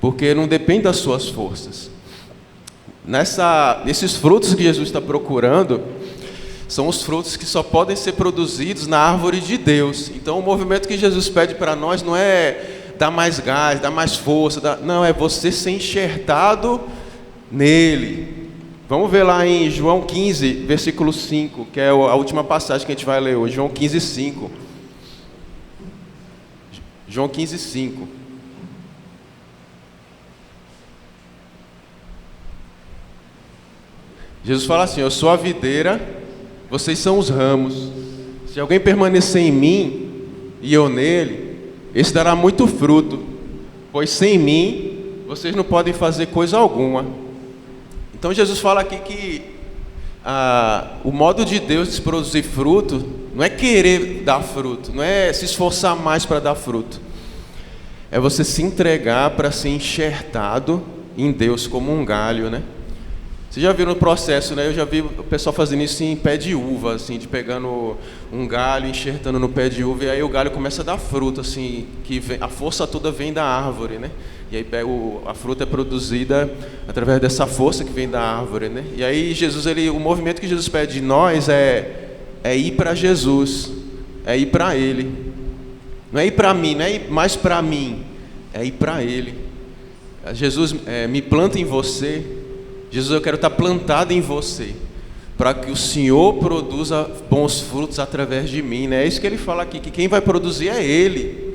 Porque não depende das suas forças. Nesses frutos que Jesus está procurando, são os frutos que só podem ser produzidos na árvore de Deus. Então o movimento que Jesus pede para nós não é dar mais gás, dar mais força, não, é você ser enxertado nele. Vamos ver lá em João 15, versículo 5, que é a última passagem que a gente vai ler hoje, João 15, 5. João 15, 5. Jesus fala assim, eu sou a videira, vocês são os ramos. Se alguém permanecer em mim e eu nele, esse dará muito fruto, pois sem mim vocês não podem fazer coisa alguma. Então Jesus fala aqui que o modo de Deus de produzir fruto não é querer dar fruto, não é se esforçar mais para dar fruto, é você se entregar para ser enxertado em Deus como um galho, né? Vocês já viram o processo, né? Eu já vi o pessoal fazendo isso em pé de uva, assim, de pegando um galho, enxertando no pé de uva, e aí o galho começa a dar fruto, assim, a força toda vem da árvore, né? E aí a fruta é produzida através dessa força que vem da árvore, né? E aí Jesus, o movimento que Jesus pede de nós é ir para Jesus, é ir para Ele. Não é ir para mim, não é ir mais para mim, é ir para Ele. Jesus, me planta em você. Jesus, eu quero estar plantado em você, para que o Senhor produza bons frutos através de mim, né? É isso que ele fala aqui, que quem vai produzir é Ele,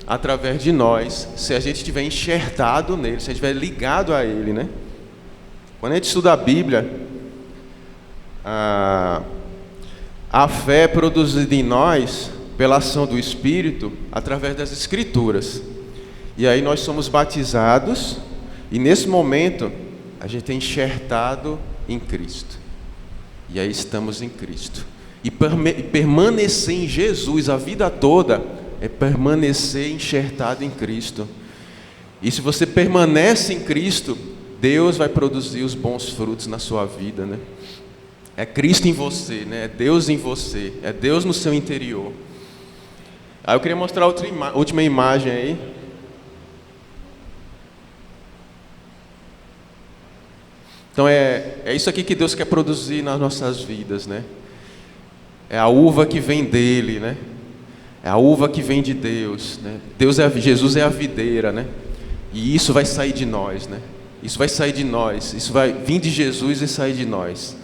através de nós, se a gente estiver enxertado nele, se a gente estiver ligado a Ele, né? Quando a gente estuda a Bíblia, a fé é produzida em nós pela ação do Espírito, através das Escrituras. E aí nós somos batizados, e nesse momento a gente é enxertado em Cristo. E aí estamos em Cristo. E permanecer em Jesus a vida toda é permanecer enxertado em Cristo. E se você permanece em Cristo, Deus vai produzir os bons frutos na sua vida, né? É Cristo em você, né? É Deus em você, é Deus no seu interior. Aí eu queria mostrar a última imagem aí. Então é isso aqui que Deus quer produzir nas nossas vidas, né? É a uva que vem dele, né? É a uva que vem de Deus, né? Jesus é a videira, né? E isso vai sair de nós, né? Isso vai sair de nós, isso vai vir de Jesus e sair de nós,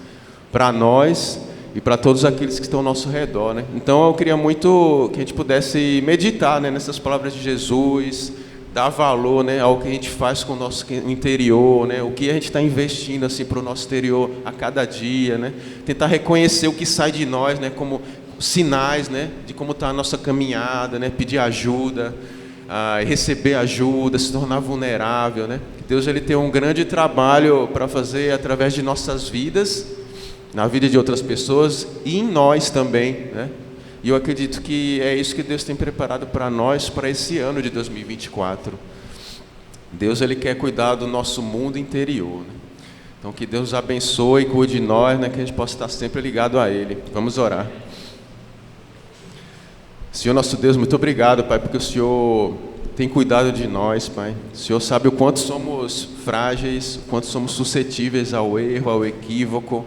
para nós e para todos aqueles que estão ao nosso redor, né? Então eu queria muito que a gente pudesse meditar, né, nessas palavras de Jesus, dar valor, né, ao que a gente faz com o nosso interior, né, o que a gente está investindo assim, para o nosso exterior a cada dia, né, tentar reconhecer o que sai de nós, né, como sinais, né, de como está a nossa caminhada, né, pedir ajuda, receber ajuda, se tornar vulnerável, né. Deus ele tem um grande trabalho para fazer através de nossas vidas, na vida de outras pessoas e em nós também, né. E eu acredito que é isso que Deus tem preparado para nós, para esse ano de 2024. Deus ele quer cuidar do nosso mundo interior, né? Então que Deus abençoe e cuide de nós, né? Que a gente possa estar sempre ligado a Ele. Vamos orar. Senhor nosso Deus, muito obrigado, Pai, porque o Senhor tem cuidado de nós, Pai. O Senhor sabe o quanto somos frágeis, o quanto somos suscetíveis ao erro, ao equívoco.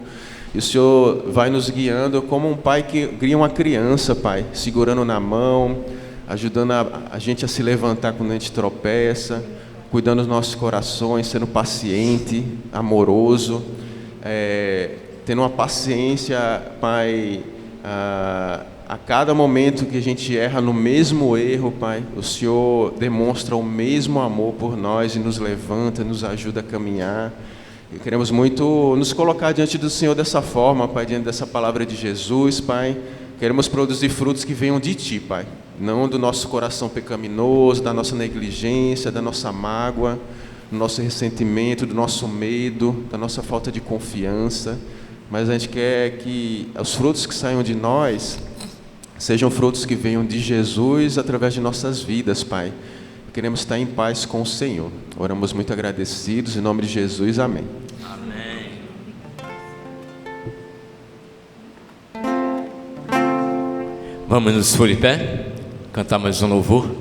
E o Senhor vai nos guiando como um pai que guia uma criança, Pai, segurando na mão, ajudando a gente a se levantar quando a gente tropeça, cuidando dos nossos corações, sendo paciente, amoroso, tendo uma paciência, Pai, a cada momento que a gente erra no mesmo erro, Pai, o Senhor demonstra o mesmo amor por nós e nos levanta, nos ajuda a caminhar. E queremos muito nos colocar diante do Senhor dessa forma, Pai, diante dessa palavra de Jesus, Pai. Queremos produzir frutos que venham de Ti, Pai, não do nosso coração pecaminoso, da nossa negligência, da nossa mágoa, do nosso ressentimento, do nosso medo, da nossa falta de confiança, mas a gente quer que os frutos que saiam de nós sejam frutos que venham de Jesus através de nossas vidas, Pai. queremos estar em paz com o Senhor. Oramos muito agradecidos, em nome de Jesus, amém. Amém. Vamos nos pôr de pé, cantar mais um louvor.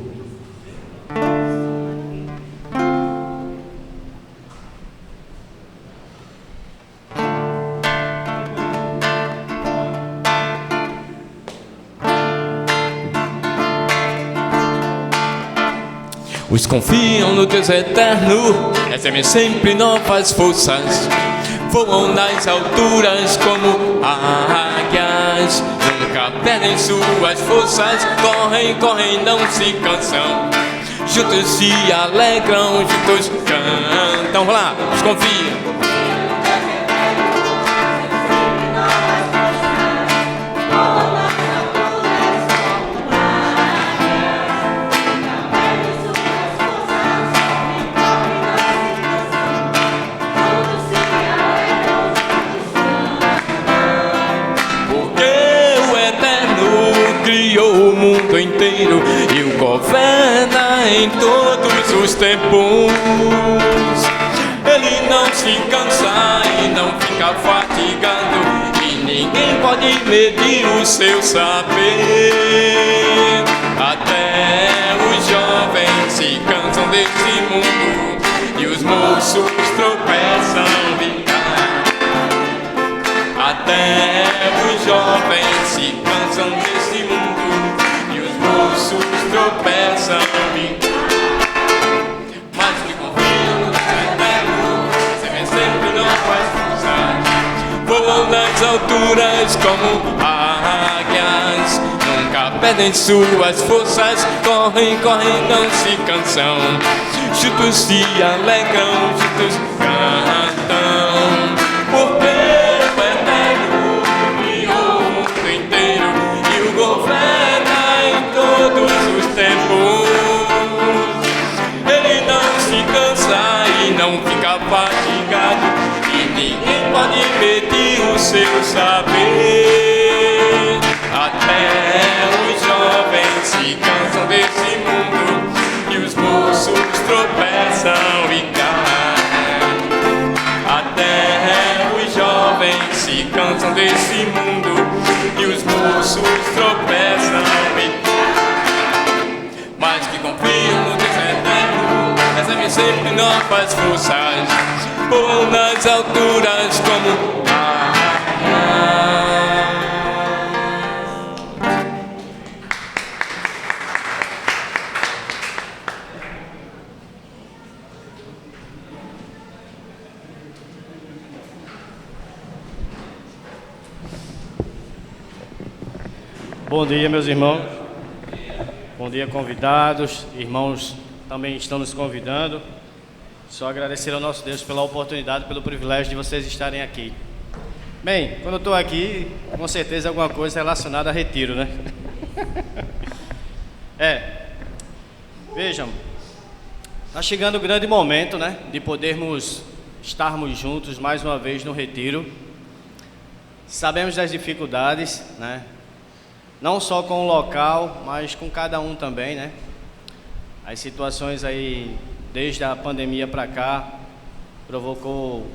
Os confiam no Deus eterno, recebem sempre novas forças, voam nas alturas como águias, nunca perdem suas forças, correm, correm, não se cansam, juntos se alegram, juntos cantam. Vamos lá, os confiam. Criou o mundo inteiro e o governa em todos os tempos. Ele não se cansa e não fica fatigado, e ninguém pode medir o seu saber. Até os jovens se cansam desse mundo e os moços tropeçam em cá. Até os jovens se cansam desse mundo e os moços tropeçam em cá. Mas que confiam no Deus eterno, recebem sempre novas forças, voam nas alturas como águias, nunca perdem suas forças, correm, correm, não se cansam, juntos se alegram, juntos cantam. Porque todos os tempos, ele não se cansa e não fica fatigado, e ninguém pode medir o seu saber. Até os jovens se cansam desse mundo e os moços tropeçam e caem. Até os jovens se cansam desse mundo e os moços tropeçam e caem. Mas que confiam no Deus eterno, recebem sempre novas forças, voam nas alturas como águias. Bom dia, meus irmãos. Bom dia, convidados. Irmãos também estão nos convidando. Só agradecer ao nosso Deus pela oportunidade, pelo privilégio de vocês estarem aqui. Bem, quando eu estou aqui, com certeza alguma coisa relacionada a retiro, né? Vejam, está chegando o grande momento, né? De podermos estarmos juntos mais uma vez no retiro. Sabemos das dificuldades, né? Não só com o local, mas com cada um também, né? As situações aí, desde a pandemia para cá, provocou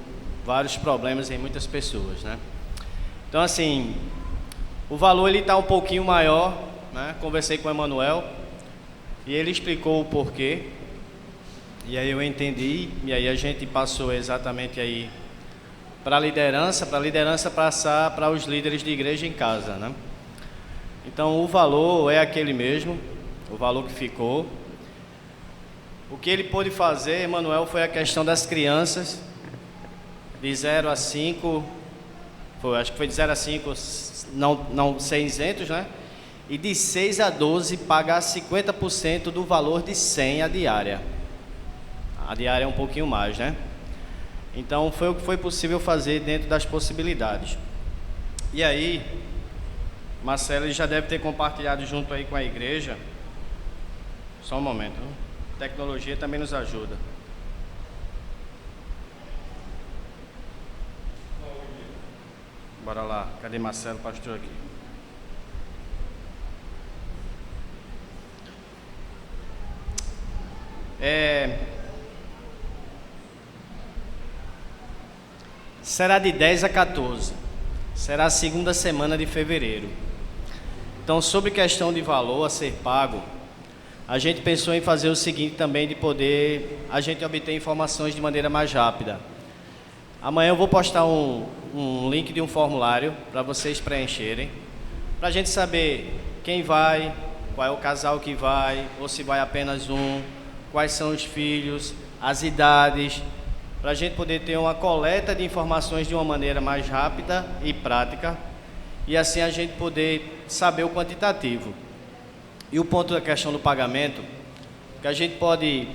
vários problemas em muitas pessoas, né? Então, assim, o valor ele está um pouquinho maior, né? Conversei com o Emanuel e ele explicou o porquê. E aí eu entendi, e aí a gente passou exatamente aí para a liderança passar para os líderes de igreja em casa, né? Então o valor é aquele mesmo, o valor que ficou. O que ele pôde fazer, Emanuel, foi a questão das crianças de 0 a 5, acho que foi de 0 a 5 não ser isentos, né? E de 6 a 12 pagar 50% do valor de 100 a diária. A diária é um pouquinho mais, né? Então foi o que foi possível fazer dentro das possibilidades. E aí, Marcelo já deve ter compartilhado junto aí com a igreja. Só um momento. A tecnologia também nos ajuda. Bora lá. Cadê Marcelo, pastor aqui? Será de 10 a 14. Será a segunda semana de fevereiro. Então, sobre questão de valor a ser pago, a gente pensou em fazer o seguinte também, de poder a gente obter informações de maneira mais rápida. Amanhã eu vou postar um link de um formulário para vocês preencherem, para a gente saber quem vai, qual é o casal que vai, ou se vai apenas um, quais são os filhos, as idades, para a gente poder ter uma coleta de informações de uma maneira mais rápida e prática, e assim a gente poder saber o quantitativo. E o ponto da questão do pagamento, que a gente pode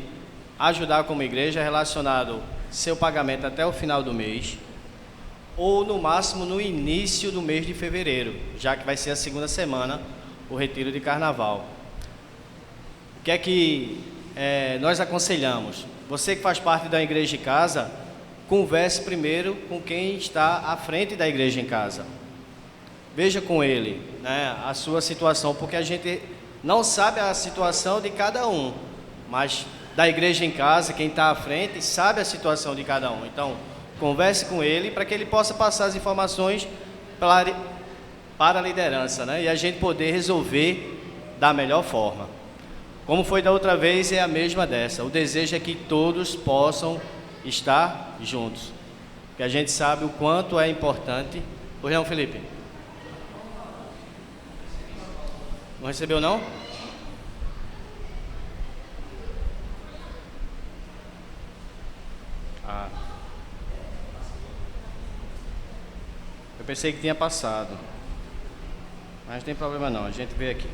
ajudar como igreja, é relacionado seu pagamento até o final do mês, ou no máximo no início do mês de fevereiro, já que vai ser a segunda semana, o retiro de carnaval. O que é que nós aconselhamos? Você que faz parte da igreja em casa, converse primeiro com quem está à frente da igreja em casa. Veja com ele, né, a sua situação, porque a gente não sabe a situação de cada um, mas da igreja em casa, quem está à frente, sabe a situação de cada um. Então, converse com ele para que ele possa passar as informações para a liderança, né? E a gente poder resolver da melhor forma. Como foi da outra vez, é a mesma dessa. O desejo é que todos possam estar juntos. Porque a gente sabe o quanto é importante. Pois não, Felipe? Não recebeu, não? Eu pensei que tinha passado. Mas não tem problema não, a gente vê aqui.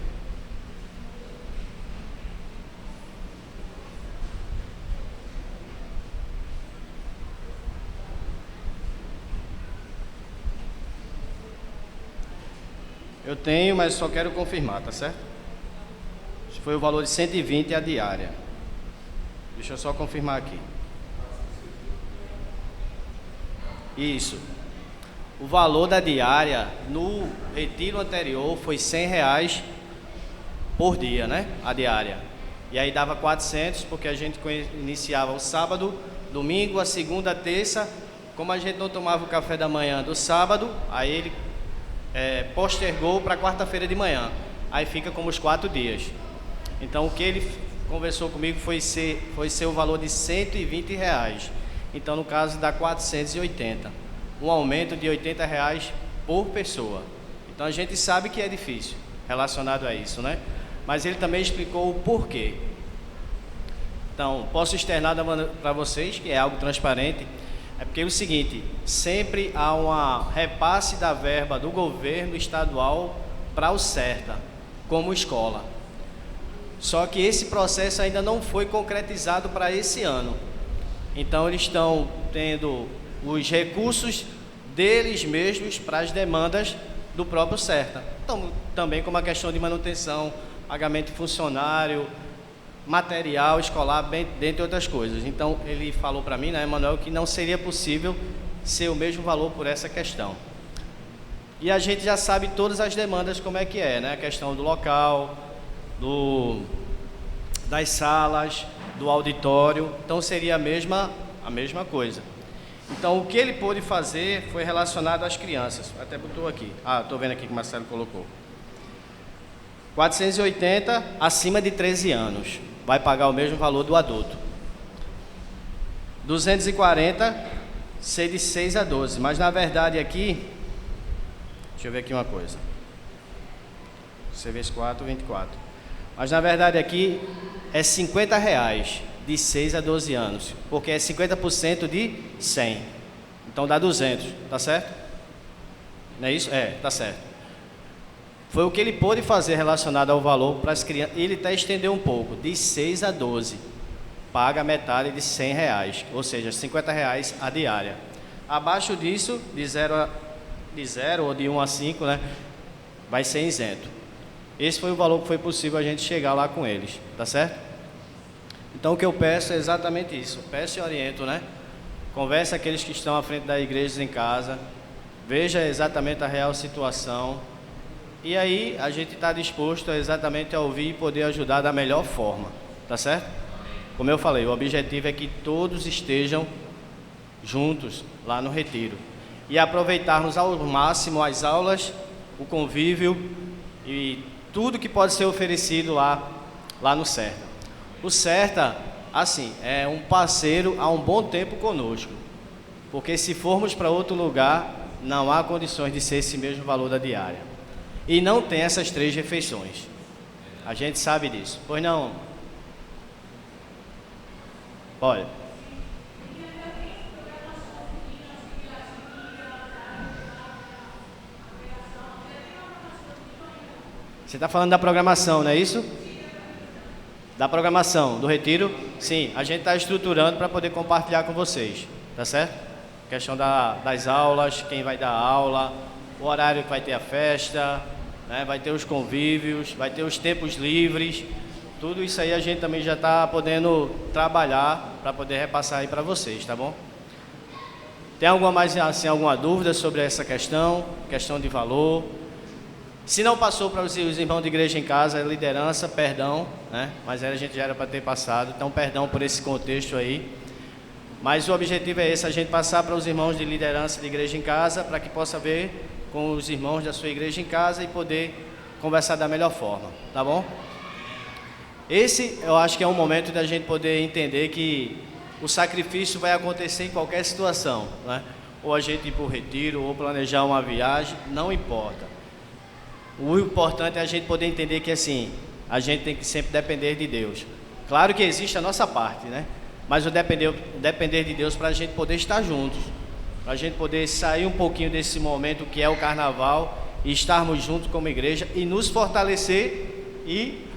Eu tenho, mas só quero confirmar, tá certo? Foi o valor de 120 a diária. Deixa eu só confirmar aqui. Isso. O valor da diária no retiro anterior foi R$100 por dia, né? A diária. E aí dava 400, porque a gente iniciava o sábado, domingo, a segunda, a terça. Como a gente não tomava o café da manhã do sábado, aí ele postergou para quarta-feira de manhã. Aí fica como os 4 dias. Então o que ele conversou comigo foi ser o valor de R$120. Então no caso dá 480. Um aumento de R$80 por pessoa. Então a gente sabe que é difícil relacionado a isso, né? Mas ele também explicou o porquê. Então, posso externar para vocês, que é algo transparente. É porque é o seguinte, sempre há um repasse da verba do governo estadual para o CERTA, como escola. Só que esse processo ainda não foi concretizado para esse ano. Então eles estão tendo os recursos deles mesmos para as demandas do próprio CERTA. Então, também como a questão de manutenção, pagamento de funcionário, material escolar, bem, dentre outras coisas. Então, ele falou para mim, né, Emanuel, que não seria possível ser o mesmo valor por essa questão. E a gente já sabe todas as demandas como é que é, né? A questão do local, das salas, do auditório. Então, seria a mesma coisa. Então, o que ele pôde fazer foi relacionado às crianças. Até botou aqui. Estou vendo aqui que o Marcelo colocou. 480 acima de 13 anos. Vai pagar o mesmo valor do adulto. 240 ser de 6 a 12. Mas, na verdade, aqui... Deixa eu ver aqui uma coisa. Você vezes 4, 24. Mas, na verdade, aqui é R$50 de 6 a 12 anos, porque é 50% de 100. Então dá 200, tá certo? Não é isso? Tá certo. Foi o que ele pôde fazer relacionado ao valor para as crianças. Ele até estendeu um pouco, de 6 a 12. Paga metade de R$100, ou seja, R$50 a diária. Abaixo disso, de 0 ou de 1 a 5, né, vai ser isento. Esse foi o valor que foi possível a gente chegar lá com eles, tá certo? Então o que eu peço é exatamente isso. Peço e oriento, né? Converse com aqueles que estão à frente da igreja em casa. Veja exatamente a real situação. E aí a gente está disposto exatamente a ouvir e poder ajudar da melhor forma. Tá certo? como eu falei, o objetivo é que todos estejam juntos lá no retiro e aproveitarmos ao máximo as aulas, o convívio e tudo que pode ser oferecido lá no CERTA. O CERTA, assim, é um parceiro há um bom tempo conosco, porque se formos para outro lugar, não há condições de ser esse mesmo valor da diária. E não tem essas 3 refeições. A gente sabe disso. Pois não? Olha. Você está falando da programação, não é isso? Da programação do retiro? Sim, a gente está estruturando para poder compartilhar com vocês, tá certo? Questão das aulas, quem vai dar aula, o horário que vai ter a festa, né? Vai ter os convívios, vai ter os tempos livres, tudo isso aí a gente também já está podendo trabalhar para poder repassar aí para vocês, tá bom? Tem alguma dúvida sobre essa questão de valor? Se não passou para os irmãos de igreja em casa, a liderança, perdão, né? Mas a gente já era para ter passado, então perdão por esse contexto aí. Mas o objetivo é esse, a gente passar para os irmãos de liderança de igreja em casa, para que possa ver com os irmãos da sua igreja em casa e poder conversar da melhor forma, tá bom? Esse eu acho que é um momento da gente poder entender que o sacrifício vai acontecer em qualquer situação, né? Ou a gente ir para o retiro, ou planejar uma viagem, não importa. O importante é a gente poder entender que assim, a gente tem que sempre depender de Deus. Claro que existe a nossa parte, né? Mas o depender de Deus para a gente poder estar juntos, para a gente poder sair um pouquinho desse momento que é o carnaval e estarmos juntos como igreja e nos fortalecer e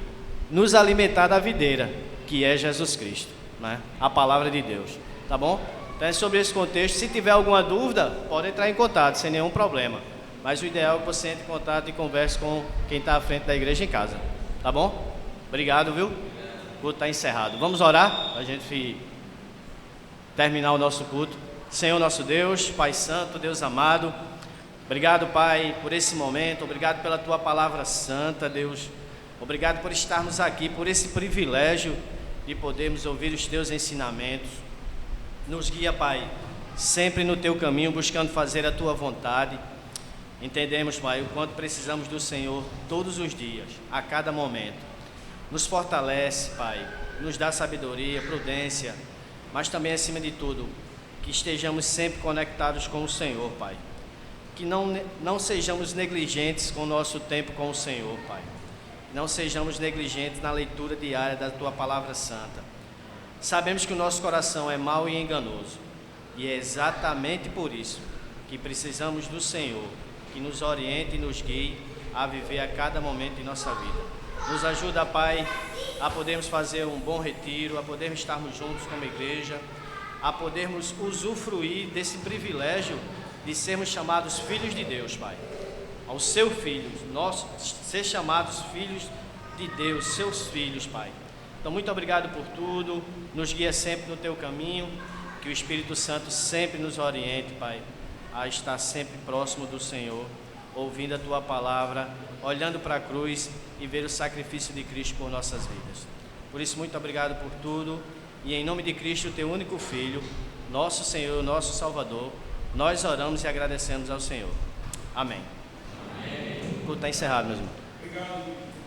nos alimentar da videira, que é Jesus Cristo, né? A palavra de Deus, tá bom? Então é sobre esse contexto. Se tiver alguma dúvida, pode entrar em contato, sem nenhum problema. Mas o ideal é que você entre em contato e converse com quem está à frente da igreja em casa, tá bom? Obrigado, viu? O culto está encerrado. Vamos orar para a gente terminar o nosso culto. Senhor nosso Deus, Pai Santo, Deus amado, obrigado, Pai, por esse momento, obrigado pela Tua palavra santa, Deus. Obrigado por estarmos aqui, por esse privilégio de podermos ouvir os Teus ensinamentos. Nos guia, Pai, sempre no Teu caminho, buscando fazer a Tua vontade. Entendemos, Pai, o quanto precisamos do Senhor todos os dias, a cada momento. Nos fortalece, Pai, nos dá sabedoria, prudência, mas também, acima de tudo, que estejamos sempre conectados com o Senhor, Pai. Que não sejamos negligentes com o nosso tempo com o Senhor, Pai. Não sejamos negligentes na leitura diária da Tua Palavra Santa. Sabemos que o nosso coração é mau e enganoso, e é exatamente por isso que precisamos do Senhor, que nos oriente e nos guie a viver a cada momento de nossa vida. Nos ajuda, Pai, a podermos fazer um bom retiro, a podermos estarmos juntos como igreja, a podermos usufruir desse privilégio de sermos chamados filhos de Deus, Pai. Ao seu filho, nós ser chamados filhos de Deus, seus filhos, Pai. Então, muito obrigado por tudo, nos guia sempre no Teu caminho, que o Espírito Santo sempre nos oriente, Pai, a estar sempre próximo do Senhor, ouvindo a Tua palavra, olhando para a cruz e ver o sacrifício de Cristo por nossas vidas. Por isso, muito obrigado por tudo, e em nome de Cristo, Teu único Filho, nosso Senhor, nosso Salvador, nós oramos e agradecemos ao Senhor. Amém. O culto está encerrado, meus irmãos. Obrigado.